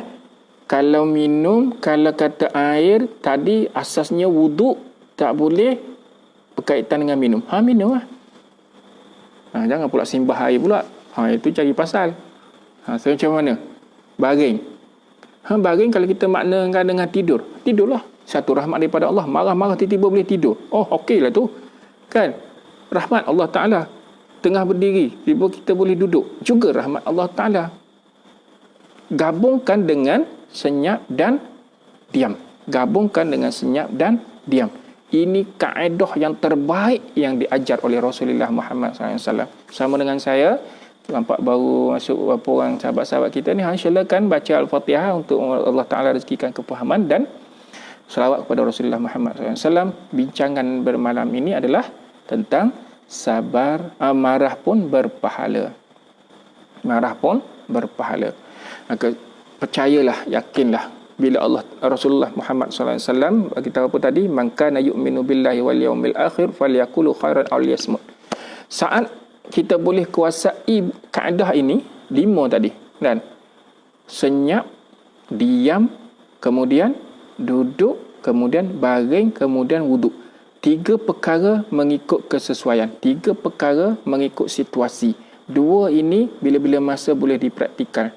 Kalau minum, kalau kata air, tadi asasnya wuduk, tak boleh berkaitan dengan minum. Minum lah. Jangan pula simbah air pula. Itu cari pasal. So macam mana? Baring. Baring kalau kita maknakan dengan tidur. Tidurlah. Satu rahmat daripada Allah. Marah-marah tiba-tiba boleh tidur. Okey lah tu. Kan? Rahmat Allah Ta'ala. Tengah berdiri, tiba kita boleh duduk. Juga rahmat Allah Ta'ala. Gabungkan dengan senyap dan diam. Gabungkan dengan senyap dan diam. Ini kaedah yang terbaik yang diajar oleh Rasulullah Muhammad SAW. Sama dengan saya, nampak baru masuk beberapa orang sahabat-sahabat kita ni, silakan baca Al-Fatihah untuk Allah Ta'ala rezekikan kefahaman dan selawat kepada Rasulullah Muhammad SAW. Bincangan bermalam ini adalah tentang sabar, marah pun berpahala. Marah pun berpahala. Maka percayalah, yakinlah, bila Rasulullah Muhammad SAW bagi tahu apa tadi, man kana yu'minu billahi wal yaumil akhir falyaqulu khairan aw liyasmut. Saat kita boleh kuasai kaedah ini 5 tadi, dan senyap, diam, kemudian duduk, kemudian baring, kemudian wuduk. 3 perkara mengikut kesesuaian, 3 perkara mengikut situasi. 2 ini bila-bila masa boleh dipraktikkan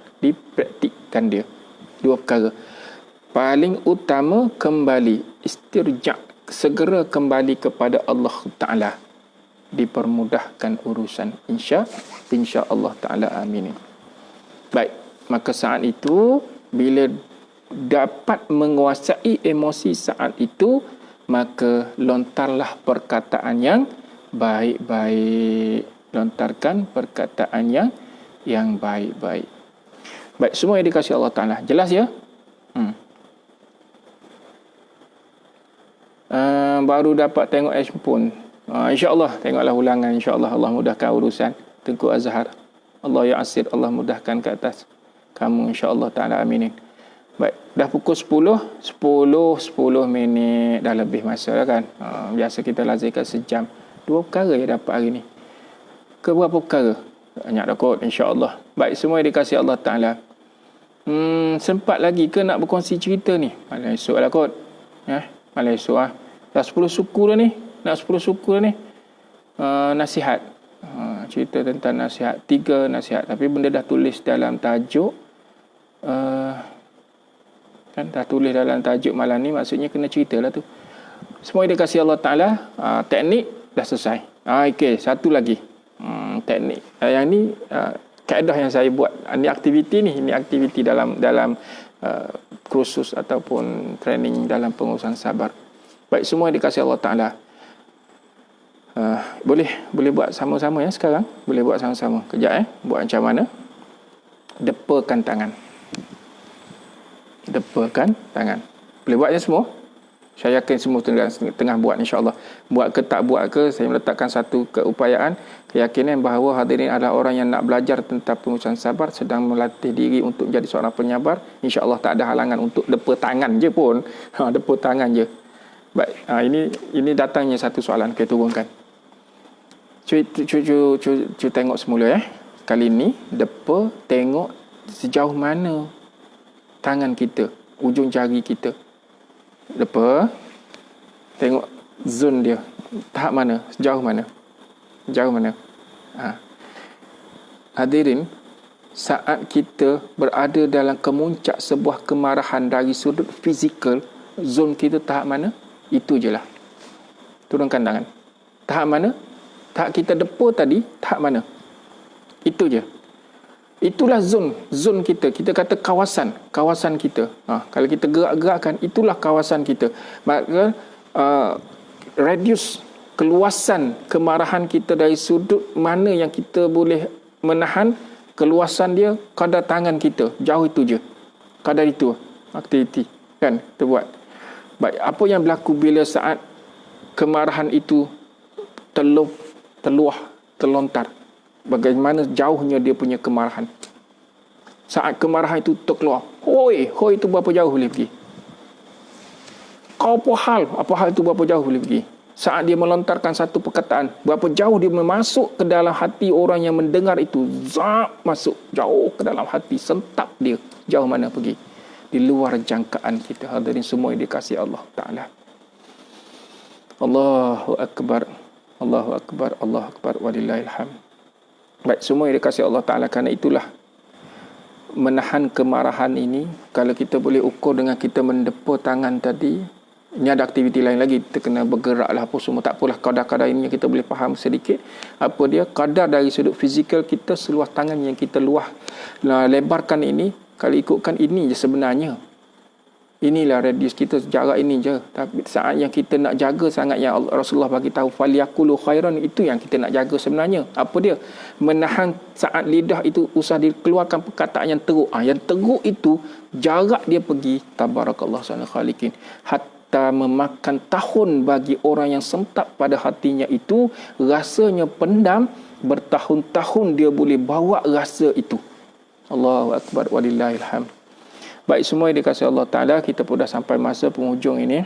dia. 2 perkara. Paling utama, kembali, istirja', segera kembali kepada Allah Ta'ala. Dipermudahkan urusan, insya Allah Ta'ala, amin. Baik, maka saat itu bila dapat menguasai emosi saat itu, maka lontarlah perkataan yang baik-baik. Lontarkan perkataan yang baik-baik. Baik, semua yang dikasihi Allah Ta'ala. Jelas ya? Baru dapat tengok handphone. InsyaAllah, tengoklah ulangan. InsyaAllah Allah mudahkan urusan. Tengku Azhar. Allah ya asir, Allah mudahkan ke atas. kamu, insya-Allah taala, aminin. Baik, dah pukul 10 minit dah lebih masa dah kan. Biasa kita lazimkan sejam. 2 perkara yang dapat hari ni. Ke berapa perkara? Banyak dah kot, insya-Allah. Baik, semua yang dikasihi Allah taala. Sempat lagi ke nak berkongsi cerita ni? Malam esok lah kot. Malam esok lah. Dah 10 suku dah ni. Nak 10 suku dah ni. Nasihat. Cerita tentang nasihat. 3 nasihat. Tapi benda dah tulis dalam tajuk. Kan dah tulis dalam tajuk malam ni. Maksudnya kena cerita lah tu. Semua yang dikasihi Allah Ta'ala. Teknik dah selesai. Okey, satu lagi. Teknik. Yang ni kaedah yang saya buat. Ini aktiviti ni. Ini aktiviti dalam kursus ataupun training dalam pengurusan sabar. Baik, semua yang dikasihi Allah Ta'ala. Boleh buat sama-sama ya sekarang. Boleh buat sama-sama. Kejap buat macam mana? Depakan tangan. Depakan tangan. Boleh buat ya semua? Saya yakin semua tengah buat, insya-Allah. Buat ke tak buat ke, saya meletakkan satu keupayaan, keyakinan bahawa hadirin adalah orang yang nak belajar tentang pengurusan sabar, sedang melatih diri untuk menjadi seorang penyabar. Insya-Allah tak ada halangan untuk depa tangan je pun. Depa tangan je. Baik, ini datangnya satu soalan kita turunkan. Cuba tengok semula Kali ni depa tengok sejauh mana tangan kita, ujung jari kita. Depa tengok zon dia, tahap mana, sejauh mana. Hadirin, saat kita berada dalam kemuncak sebuah kemarahan dari sudut fizikal, zon kita tahap mana? Itu je lah. Turunkan tangan. Tahap mana? Tahap kita depa tadi, tahap mana? Itu je. Itulah zon kita. Kita kata kawasan kita. Kalau kita gerak-gerakkan, itulah kawasan kita. Maka radius, keluasan kemarahan kita dari sudut mana yang kita boleh menahan, keluasan dia kadar tangan kita. Jauh itu je. Kadar itu aktiviti kan kita buat. Baik, apa yang berlaku bila saat kemarahan itu terlontar? Bagaimana jauhnya dia punya kemarahan? Saat kemarahan itu terkeluar, hoi itu berapa jauh boleh pergi? Apa hal itu berapa jauh boleh pergi? Saat dia melontarkan satu perkataan, berapa jauh dia masuk ke dalam hati orang yang mendengar itu? Masuk jauh ke dalam hati, sentap dia. Jauh mana pergi? Di luar jangkaan kita. Hadirin semua yang dikasihi Allah Ta'ala. Allahu Akbar. Allahu Akbar. Allahu Akbar. Walillahilhamd. Baik, semua yang dikasihi Allah Ta'ala. Kerana itulah menahan kemarahan ini, kalau kita boleh ukur dengan kita mendepa tangan tadi, ini ada aktiviti lain lagi, kita kena bergerak lah apa semua, tak apalah, kadar-kadar ini yang kita boleh faham sedikit. Apa dia? Kadar dari sudut fizikal kita, seluas tangan yang kita lebarkan ini, kalau ikutkan ini je sebenarnya. Inilah radius kita, jarak ini je. Tapi saat yang kita nak jaga sangat, yang Rasulullah bagi tahu falyaqulu khairan, itu yang kita nak jaga sebenarnya. Apa dia? Menahan saat lidah itu usah dikeluarkan perkataan yang teruk. Yang teruk itu jarak dia pergi, tabarakallah sana khaliqin, hatta memakan tahun bagi orang yang sentap pada hatinya itu, rasanya pendam, bertahun-tahun dia boleh bawa rasa itu. Allahu Akbar walillahilhamd. Baik, semua yang dikasihi Allah Ta'ala, kita pun dah sampai masa penghujung ini.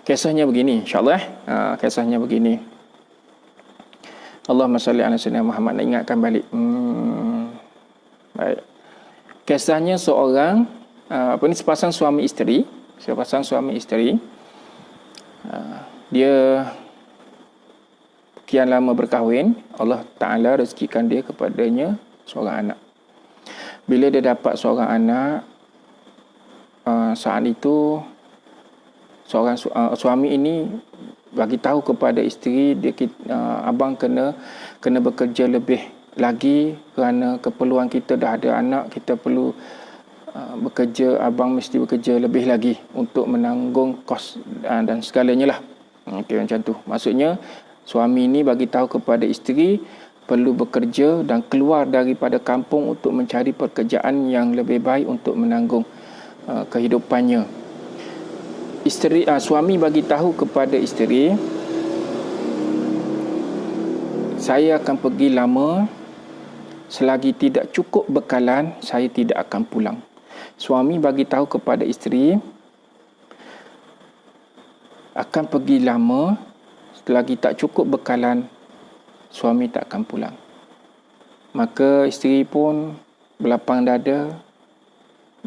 Kisahnya begini, insyaAllah. Kisahnya begini. Allahumma salli ala sayyidina Muhammad. Nak ingatkan balik. Baik. Kisahnya seorang, sepasang suami isteri. Dia sekian lama berkahwin. Allah Ta'ala rezekikan dia kepadanya seorang anak. Bila dia dapat seorang anak, saat itu seorang suami ini bagi tahu kepada isteri dia, abang kena bekerja lebih lagi kerana keperluan kita dah ada anak, kita perlu bekerja, abang mesti bekerja lebih lagi untuk menanggung kos dan segalanya lah. Okey, macam tu. Maksudnya suami ini bagi tahu kepada isteri perlu bekerja dan keluar daripada kampung untuk mencari pekerjaan yang lebih baik untuk menanggung kehidupannya. Suami bagi tahu kepada isteri, saya akan pergi lama, selagi tidak cukup bekalan, saya tidak akan pulang. Suami bagi tahu kepada isteri, akan pergi lama, selagi tak cukup bekalan, suami tak akan pulang. Maka isteri pun berlapang dada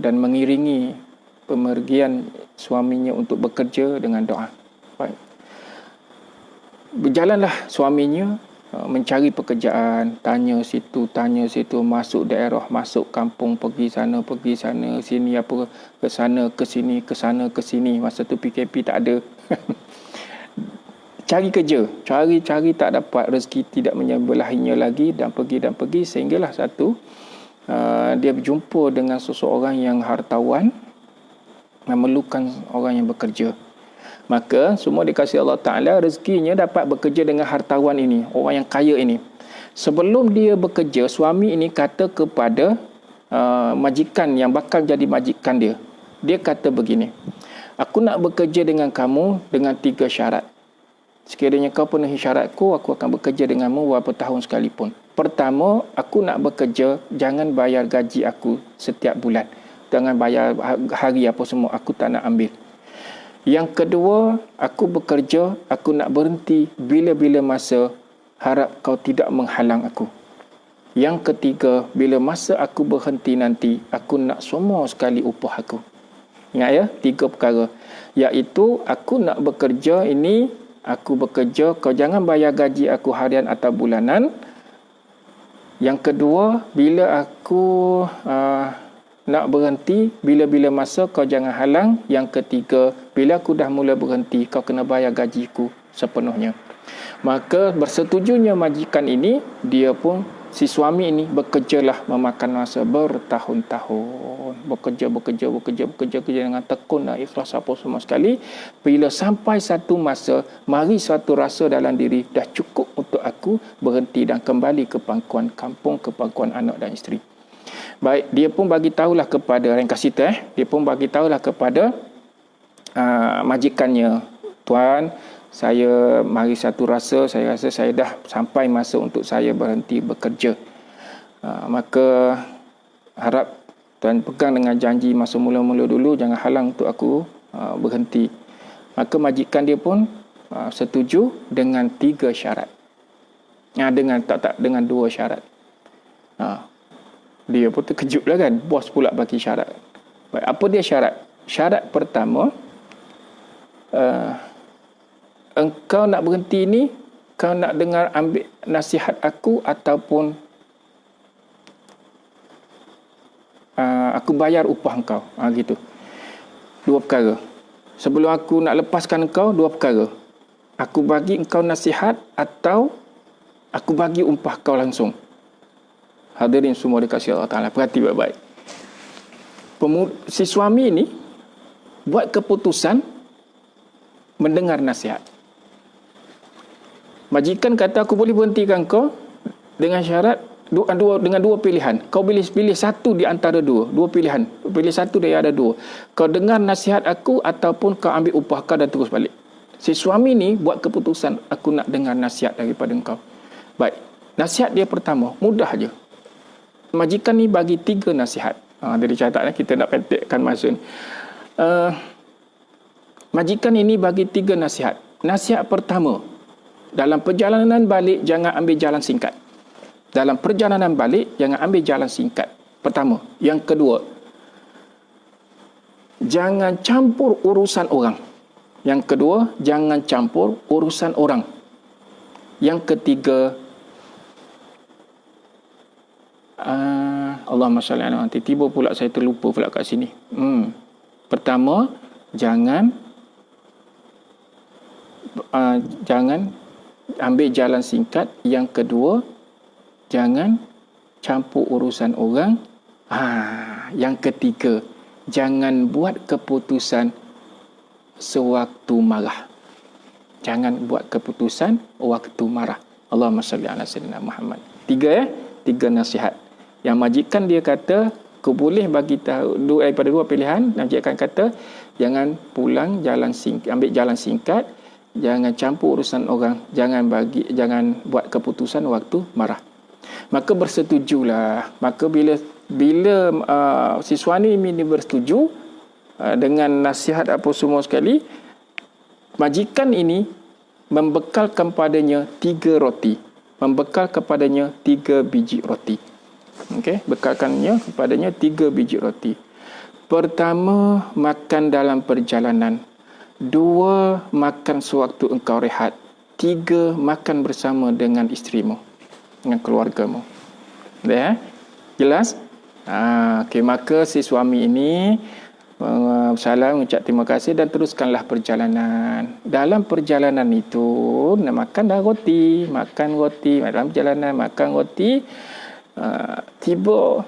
dan mengiringi pemergian suaminya untuk bekerja dengan doa. Baik. Berjalanlah suaminya mencari pekerjaan, tanya situ, masuk daerah, masuk kampung, pergi sana, sini apa, ke sana, ke sini. Masa tu PKP tak ada. Cari kerja, cari tak dapat, rezeki tidak menyebelahinya lagi dan pergi sehinggalah satu dia berjumpa dengan seseorang yang hartawan, memerlukan orang yang bekerja. Maka semua dikasih Allah Ta'ala rezekinya dapat bekerja dengan hartawan ini, orang yang kaya ini. Sebelum dia bekerja, suami ini kata kepada majikan yang bakal jadi majikan dia. Dia kata begini, aku nak bekerja dengan kamu dengan 3 syarat. Sekiranya kau penuhi syaratku, aku akan bekerja denganmu berapa tahun sekalipun. Pertama, aku nak bekerja, jangan bayar gaji aku setiap bulan. Jangan bayar hari apa semua, aku tak nak ambil. Yang kedua, aku bekerja, aku nak berhenti bila-bila masa, harap kau tidak menghalang aku. Yang ketiga, bila masa aku berhenti nanti, aku nak semua sekali upah aku. Ingat ya, 3 perkara. Iaitu, aku nak bekerja ini, aku bekerja, kau jangan bayar gaji aku harian atau bulanan. Yang kedua, bila aku nak berhenti, bila-bila masa kau jangan halang. Yang ketiga, bila aku dah mula berhenti, kau kena bayar gajiku sepenuhnya. Maka bersetujunya majikan ini, dia pun, si suami ini bekerjalah memakan masa bertahun-tahun. Bekerja dengan tekun dan ikhlas apa semua sekali. Bila sampai satu masa, mari satu rasa dalam diri, dah cukup untuk aku berhenti dan kembali ke pangkuan kampung, ke pangkuan anak dan isteri. Baik, dia pun bagi tahulah kepada ringkas cerita, dia pun bagi tahulah kepada majikannya, tuan, saya mari satu rasa, saya rasa saya dah sampai masa untuk saya berhenti bekerja. Maka harap tuan pegang dengan janji masa mula-mula dulu, jangan halang untuk aku berhenti. Maka majikan dia pun setuju dengan 3 syarat. Dengan 2 syarat. Dia pun terkejut lah kan. Bos pula bagi syarat. Baik, apa dia syarat? Syarat pertama, engkau nak berhenti ni, kau nak dengar ambil nasihat aku ataupun aku bayar upah engkau. Gitu. 2 perkara. Sebelum aku nak lepaskan engkau, 2 perkara. Aku bagi engkau nasihat atau aku bagi upah kau langsung. Hadirin semua dikasihi Allah Ta'ala, perhati baik-baik. Si suami ini buat keputusan mendengar nasihat. Majikan kata, aku boleh berhentikan kau dengan syarat, dengan 2 pilihan. Kau pilih satu di antara 2 pilihan. Pilih satu dari ada 2. Kau dengar nasihat aku ataupun kau ambil upah kau dan terus balik. Si suami ni buat keputusan, aku nak dengar nasihat daripada engkau. Baik, nasihat dia pertama, mudah aja. Majikan ni bagi 3 nasihat. Dia dicatatlah, kita nak pendekkan masa ni. Majikan ini bagi 3 nasihat. Nasihat pertama, dalam perjalanan balik jangan ambil jalan singkat. Dalam perjalanan balik jangan ambil jalan singkat. Pertama. Yang kedua, jangan campur urusan orang. Yang kedua, jangan campur urusan orang. Yang ketiga, Allahumma salli ala Muhammad. Tiba pula saya terlupa pula kat sini. Pertama, jangan ambil jalan singkat. Yang kedua, jangan campur urusan orang. Yang ketiga, jangan buat keputusan sewaktu marah. Jangan buat keputusan waktu marah. Allahumma salli ala sayyidina Muhammad. 3 nasihat. Yang majikan dia kata, aku boleh bagi tahu daripada 2 pilihan. Majikan kata, jangan pulang ambil jalan singkat, jangan campur urusan orang, jangan buat keputusan waktu marah. Maka bersetujulah. Maka bila si suami ini bersetuju dengan nasihat apa semua sekali, majikan ini membekalkan kepadanya 3 roti. Membekal kepadanya 3 biji roti. Okey, bekalkannya kepadanya 3 biji roti. Pertama, makan dalam perjalanan. 2, makan sewaktu engkau rehat. 3, makan bersama dengan isterimu, dengan keluargamu. Ya? Jelas? Okey, maka si suami ini salam, mengucap terima kasih dan teruskanlah perjalanan. Dalam perjalanan itu nak makan dah roti, dalam perjalanan makan roti. Tiba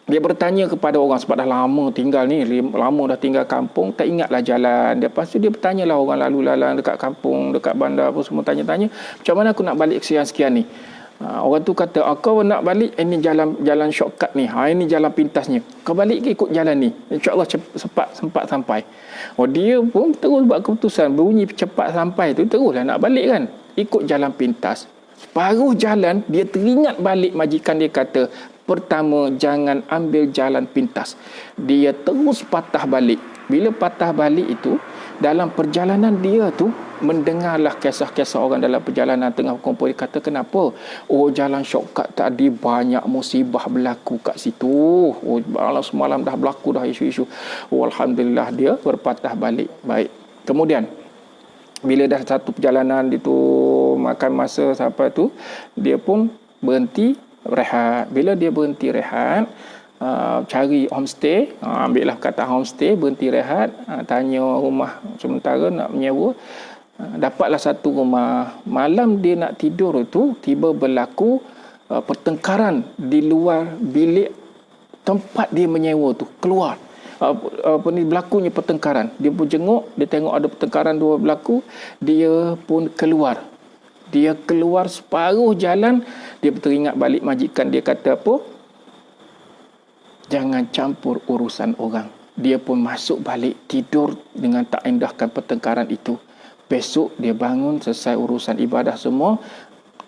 dia bertanya kepada orang, sebab dah lama tinggal ni, lama dah tinggal kampung, tak ingatlah jalan. Lepas tu dia bertanyalah orang lalu lalang dekat kampung, dekat bandar apa semua, tanya-tanya, macam mana aku nak balik sekian-sekian ni. Orang tu kata, kau nak balik, ini jalan shortcut ni, ini jalan pintasnya, kau balik ke ikut jalan ni, insyaAllah sempat sampai. Dia pun terus buat keputusan, bunyi cepat sampai tu, teruslah nak balik kan, ikut jalan pintas. Paruh jalan, dia teringat balik majikan dia kata, pertama, jangan ambil jalan pintas. Dia terus patah balik. Bila patah balik itu, dalam perjalanan dia tu, mendengarlah kisah-kisah orang dalam perjalanan tengah kumpul. Dia kata, kenapa? Jalan shortcut tadi banyak musibah berlaku kat situ. Semalam dah berlaku dah isu-isu. Alhamdulillah dia berpatah balik. Baik. Kemudian, bila dah satu perjalanan itu makan masa sampai tu, dia pun berhenti rehat. Bila dia berhenti rehat, cari homestay, ambillah kata homestay, berhenti rehat, tanya rumah sementara nak menyewa. Dapatlah satu rumah. Malam dia nak tidur tu, tiba berlaku pertengkaran di luar bilik tempat dia menyewa tu. Keluar berlakunya pertengkaran. Dia pun jenguk, dia tengok ada pertengkaran dua berlaku, dia pun keluar. Dia keluar separuh jalan, dia teringat balik majikan dia kata apa? Jangan campur urusan orang. Dia pun masuk balik, tidur dengan tak indahkan pertengkaran itu. Besok dia bangun, selesai urusan ibadah semua,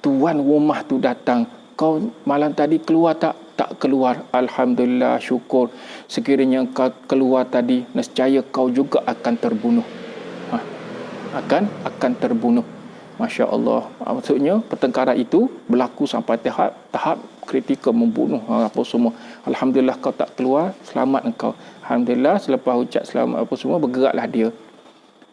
tuan rumah tu datang. Kau malam tadi keluar tak? Tak keluar. Alhamdulillah, syukur. Sekiranya kau keluar tadi, nescaya kau juga akan terbunuh. Akan terbunuh. Masya Allah. Maksudnya pertengkaran itu berlaku sampai tahap kritikal, membunuh apa semua. Alhamdulillah kau tak keluar, selamat engkau. Alhamdulillah, selepas ucap selamat apa semua, bergeraklah dia.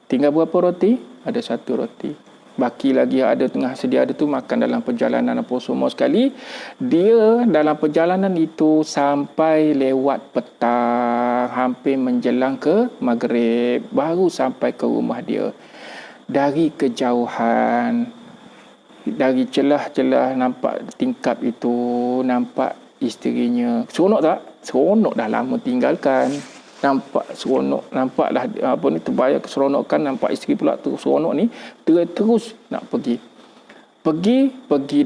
Tinggal berapa roti? Ada 1 roti. Baki lagi ada tengah sedia ada tu, makan dalam perjalanan apa semua sekali. Dia dalam perjalanan itu sampai lewat petang, hampir menjelang ke maghrib, baru sampai ke rumah dia. Dari kejauhan, dari celah-celah nampak tingkap itu, nampak isterinya. Seronok tak? Seronok, dah lama tinggalkan. Nampak seronok, nampaklah terbayar keseronokan, nampak isteri pula tu seronok ni, terus nak pergi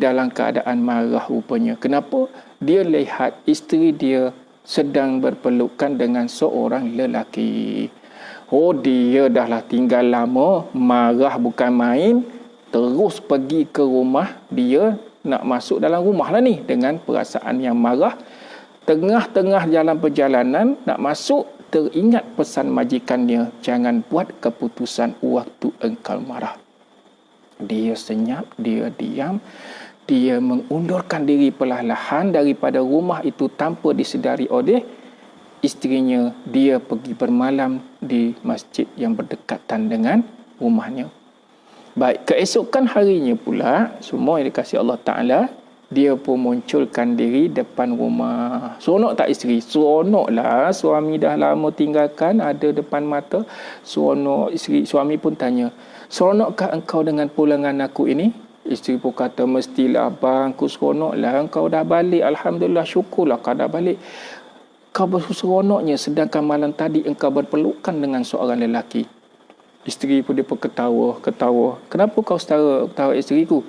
dalam keadaan marah rupanya. Kenapa? Dia lihat isteri dia sedang berpelukan dengan seorang lelaki. Dia dah lah tinggal lama, marah bukan main, terus pergi ke rumah dia, nak masuk dalam rumah lah ni dengan perasaan yang marah. Tengah-tengah jalan perjalanan nak masuk, teringat pesan majikannya, jangan buat keputusan waktu engkau marah. Dia senyap, dia diam, dia mengundurkan diri perlahan daripada rumah itu tanpa disedari oleh isterinya. Dia pergi bermalam di masjid yang berdekatan dengan rumahnya. Baik, keesokan harinya pula, semua yang dikasihi Allah Ta'ala, dia pun munculkan diri depan rumah. Seronok tak isteri? Seronoklah. Suami dah lama tinggalkan, ada depan mata. Seronok. Suami pun tanya, seronokkah engkau dengan pulangan aku ini? Isteri pun kata, mestilah abang, aku seronoklah. Engkau dah balik. Alhamdulillah, syukurlah kau dah balik. Kau berseronoknya sedangkan malam tadi engkau berpelukan dengan seorang lelaki. Isteri pun dia pun ketawa. Kenapa kau ketawa isteriku?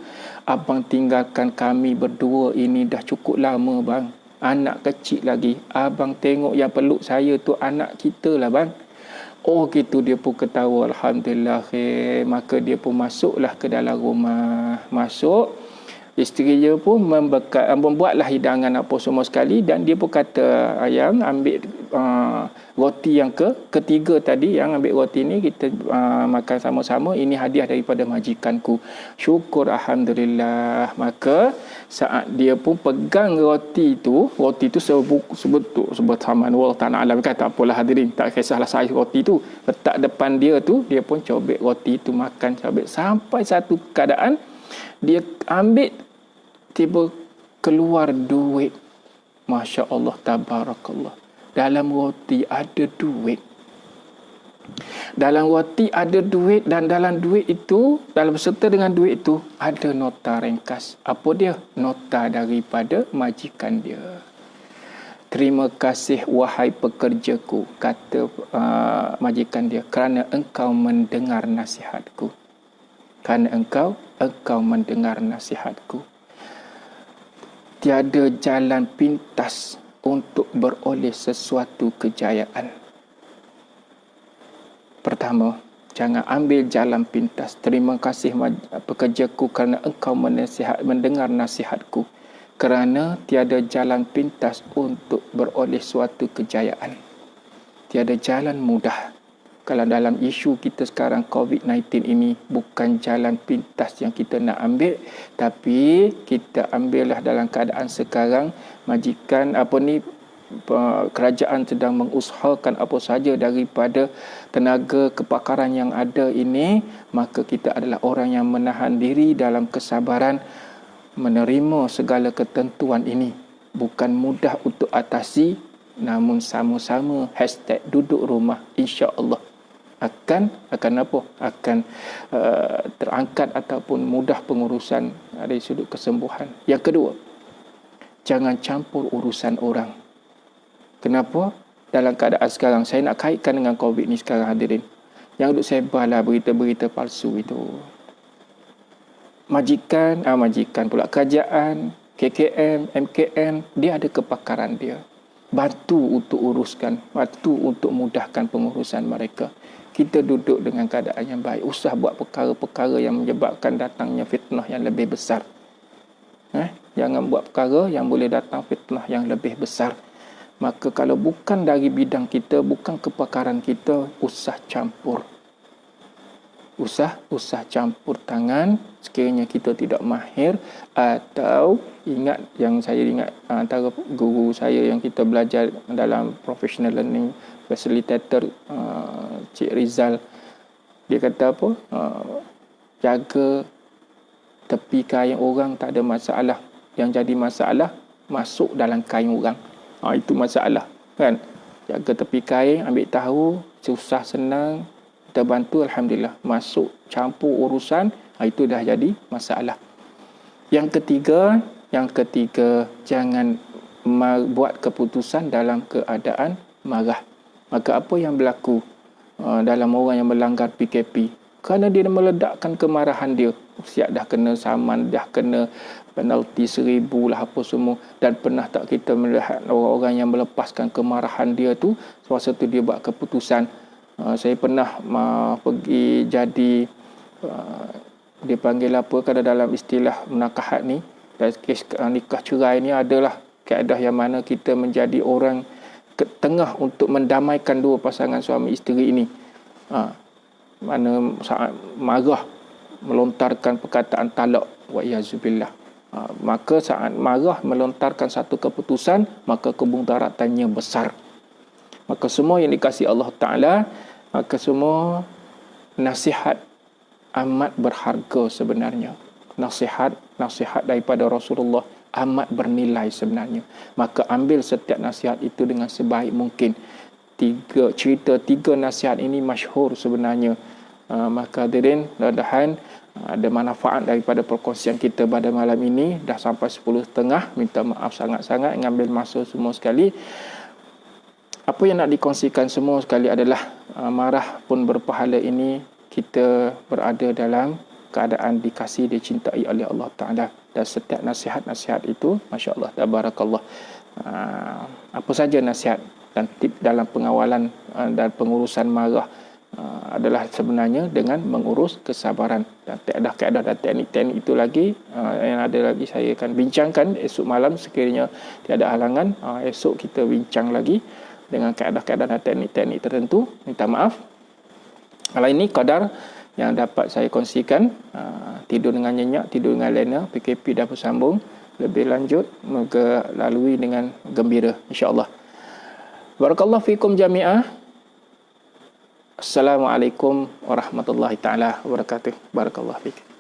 Abang tinggalkan kami berdua ini dah cukup lama bang. Anak kecil lagi. Abang tengok yang peluk saya tu anak kita lah bang. Gitu dia pun ketawa. Alhamdulillah. Maka dia pun masuklah ke dalam rumah. Masuk. Isteri dia pun membuatlah hidangan apa semua sekali, dan dia pun kata, yang ambil roti yang ketiga tadi, yang ambil roti ni kita makan sama-sama, ini hadiah daripada majikanku. Syukur, alhamdulillah. Maka saat dia pun pegang roti tu sebetaman Allah Ta'ala alam, kata apalah hadirin, tak kisahlah saiz roti tu, letak depan dia tu, dia pun cobek roti tu, makan cobek sampai satu keadaan dia ambil, tiba keluar duit. Masya Allah, tabarakallah. Dalam roti ada duit. Dalam roti ada duit, dan dalam duit itu, dalam serta dengan duit itu, ada nota ringkas. Apa dia? Nota daripada majikan dia. Terima kasih wahai pekerjaku, kata majikan dia, kerana engkau mendengar nasihatku. Kerana engkau mendengar nasihatku. Tiada jalan pintas untuk beroleh sesuatu kejayaan. Pertama, jangan ambil jalan pintas. Terima kasih pekerjaku kerana engkau mendengar nasihatku. Kerana tiada jalan pintas untuk beroleh suatu kejayaan. Tiada jalan mudah. Kalau dalam isu kita sekarang COVID-19 ini, bukan jalan pintas yang kita nak ambil, tapi kita ambillah dalam keadaan sekarang majikan kerajaan sedang mengusahakan apa saja daripada tenaga kepakaran yang ada ini, maka kita adalah orang yang menahan diri dalam kesabaran menerima segala ketentuan ini. Bukan mudah untuk atasi, namun sama-sama #duduk rumah insya-Allah akan terangkat ataupun mudah pengurusan dari sudut kesembuhan. Yang kedua, jangan campur urusan orang. Kenapa? Dalam keadaan sekarang, saya nak kaitkan dengan COVID ni sekarang hadirin, yang duk sebarlah berita-berita palsu itu. Majikan pula, kerajaan, KKM, MKM, dia ada kepakaran dia. Bantu untuk uruskan, bantu untuk mudahkan pengurusan mereka. Kita duduk dengan keadaan yang baik. Usah buat perkara-perkara yang menyebabkan datangnya fitnah yang lebih besar. Jangan buat perkara yang boleh datang fitnah yang lebih besar. Maka kalau bukan dari bidang kita, bukan kepakaran kita, usah campur. Usah campur tangan sekiranya kita tidak mahir. Atau ingat, yang saya ingat antara guru saya yang kita belajar dalam professional learning facilitator, Cik Rizal, dia kata apa? Jaga tepi kain orang tak ada masalah. Yang jadi masalah masuk dalam kain orang. Itu masalah, kan? Jaga tepi kain, ambil tahu, susah senang, kita bantu, alhamdulillah. Masuk campur urusan, itu dah jadi masalah. Yang ketiga, jangan buat keputusan dalam keadaan marah. Maka apa yang berlaku dalam orang yang melanggar PKP? Kerana dia meledakkan kemarahan dia, siap dah kena saman, dah kena penalti 1,000 lah apa semua. Dan pernah tak kita melihat orang-orang yang melepaskan kemarahan dia tu, semasa tu dia buat keputusan. Saya pernah pergi jadi dia panggil apa, kalau dalam istilah menakahat ni, dan kes nikah cerai ni adalah kaedah yang mana kita menjadi orang ke tengah untuk mendamaikan dua pasangan suami isteri ini. Mana saat marah melontarkan perkataan talak, wa iyazubillah. Maka saat marah melontarkan satu keputusan, maka kemudaratannya besar. Maka semua yang dikasihi Allah Ta'ala, maka semua nasihat amat berharga sebenarnya. Nasihat daripada Rasulullah amat bernilai sebenarnya. Maka ambil setiap nasihat itu dengan sebaik mungkin. Tiga nasihat ini masyhur sebenarnya. Maka hadirin, mudah-mudahan ada manfaat daripada perkongsian kita pada malam ini. Dah sampai 10.30. Minta maaf sangat-sangat ngambil masa semua sekali. Apa yang nak dikongsikan semua sekali adalah marah pun berpahala ini, kita berada dalam keadaan dikasihi, dicintai oleh Allah Ta'ala. Dan setiap nasihat-nasihat itu, Masya Allah, tabarakallah. Apa saja nasihat dan tip dalam pengawalan dan pengurusan marah, adalah sebenarnya dengan mengurus kesabaran. Dan kaedah-kaedah dan teknik-teknik itu lagi yang ada lagi saya akan bincangkan esok malam sekiranya tiada halangan. Esok kita bincang lagi dengan kaedah-kaedah dan teknik-teknik tertentu. Minta maaf. Kalau ini qadar yang dapat saya kongsikan. Tidur dengan nyenyak, tidur dengan lena, PKP dah bersambung. Lebih lanjut, moga lalui dengan gembira, insya-Allah. Barakallahu fikum jami'ah. Assalamualaikum warahmatullahi taala wabarakatuh. Barakallahu fikum.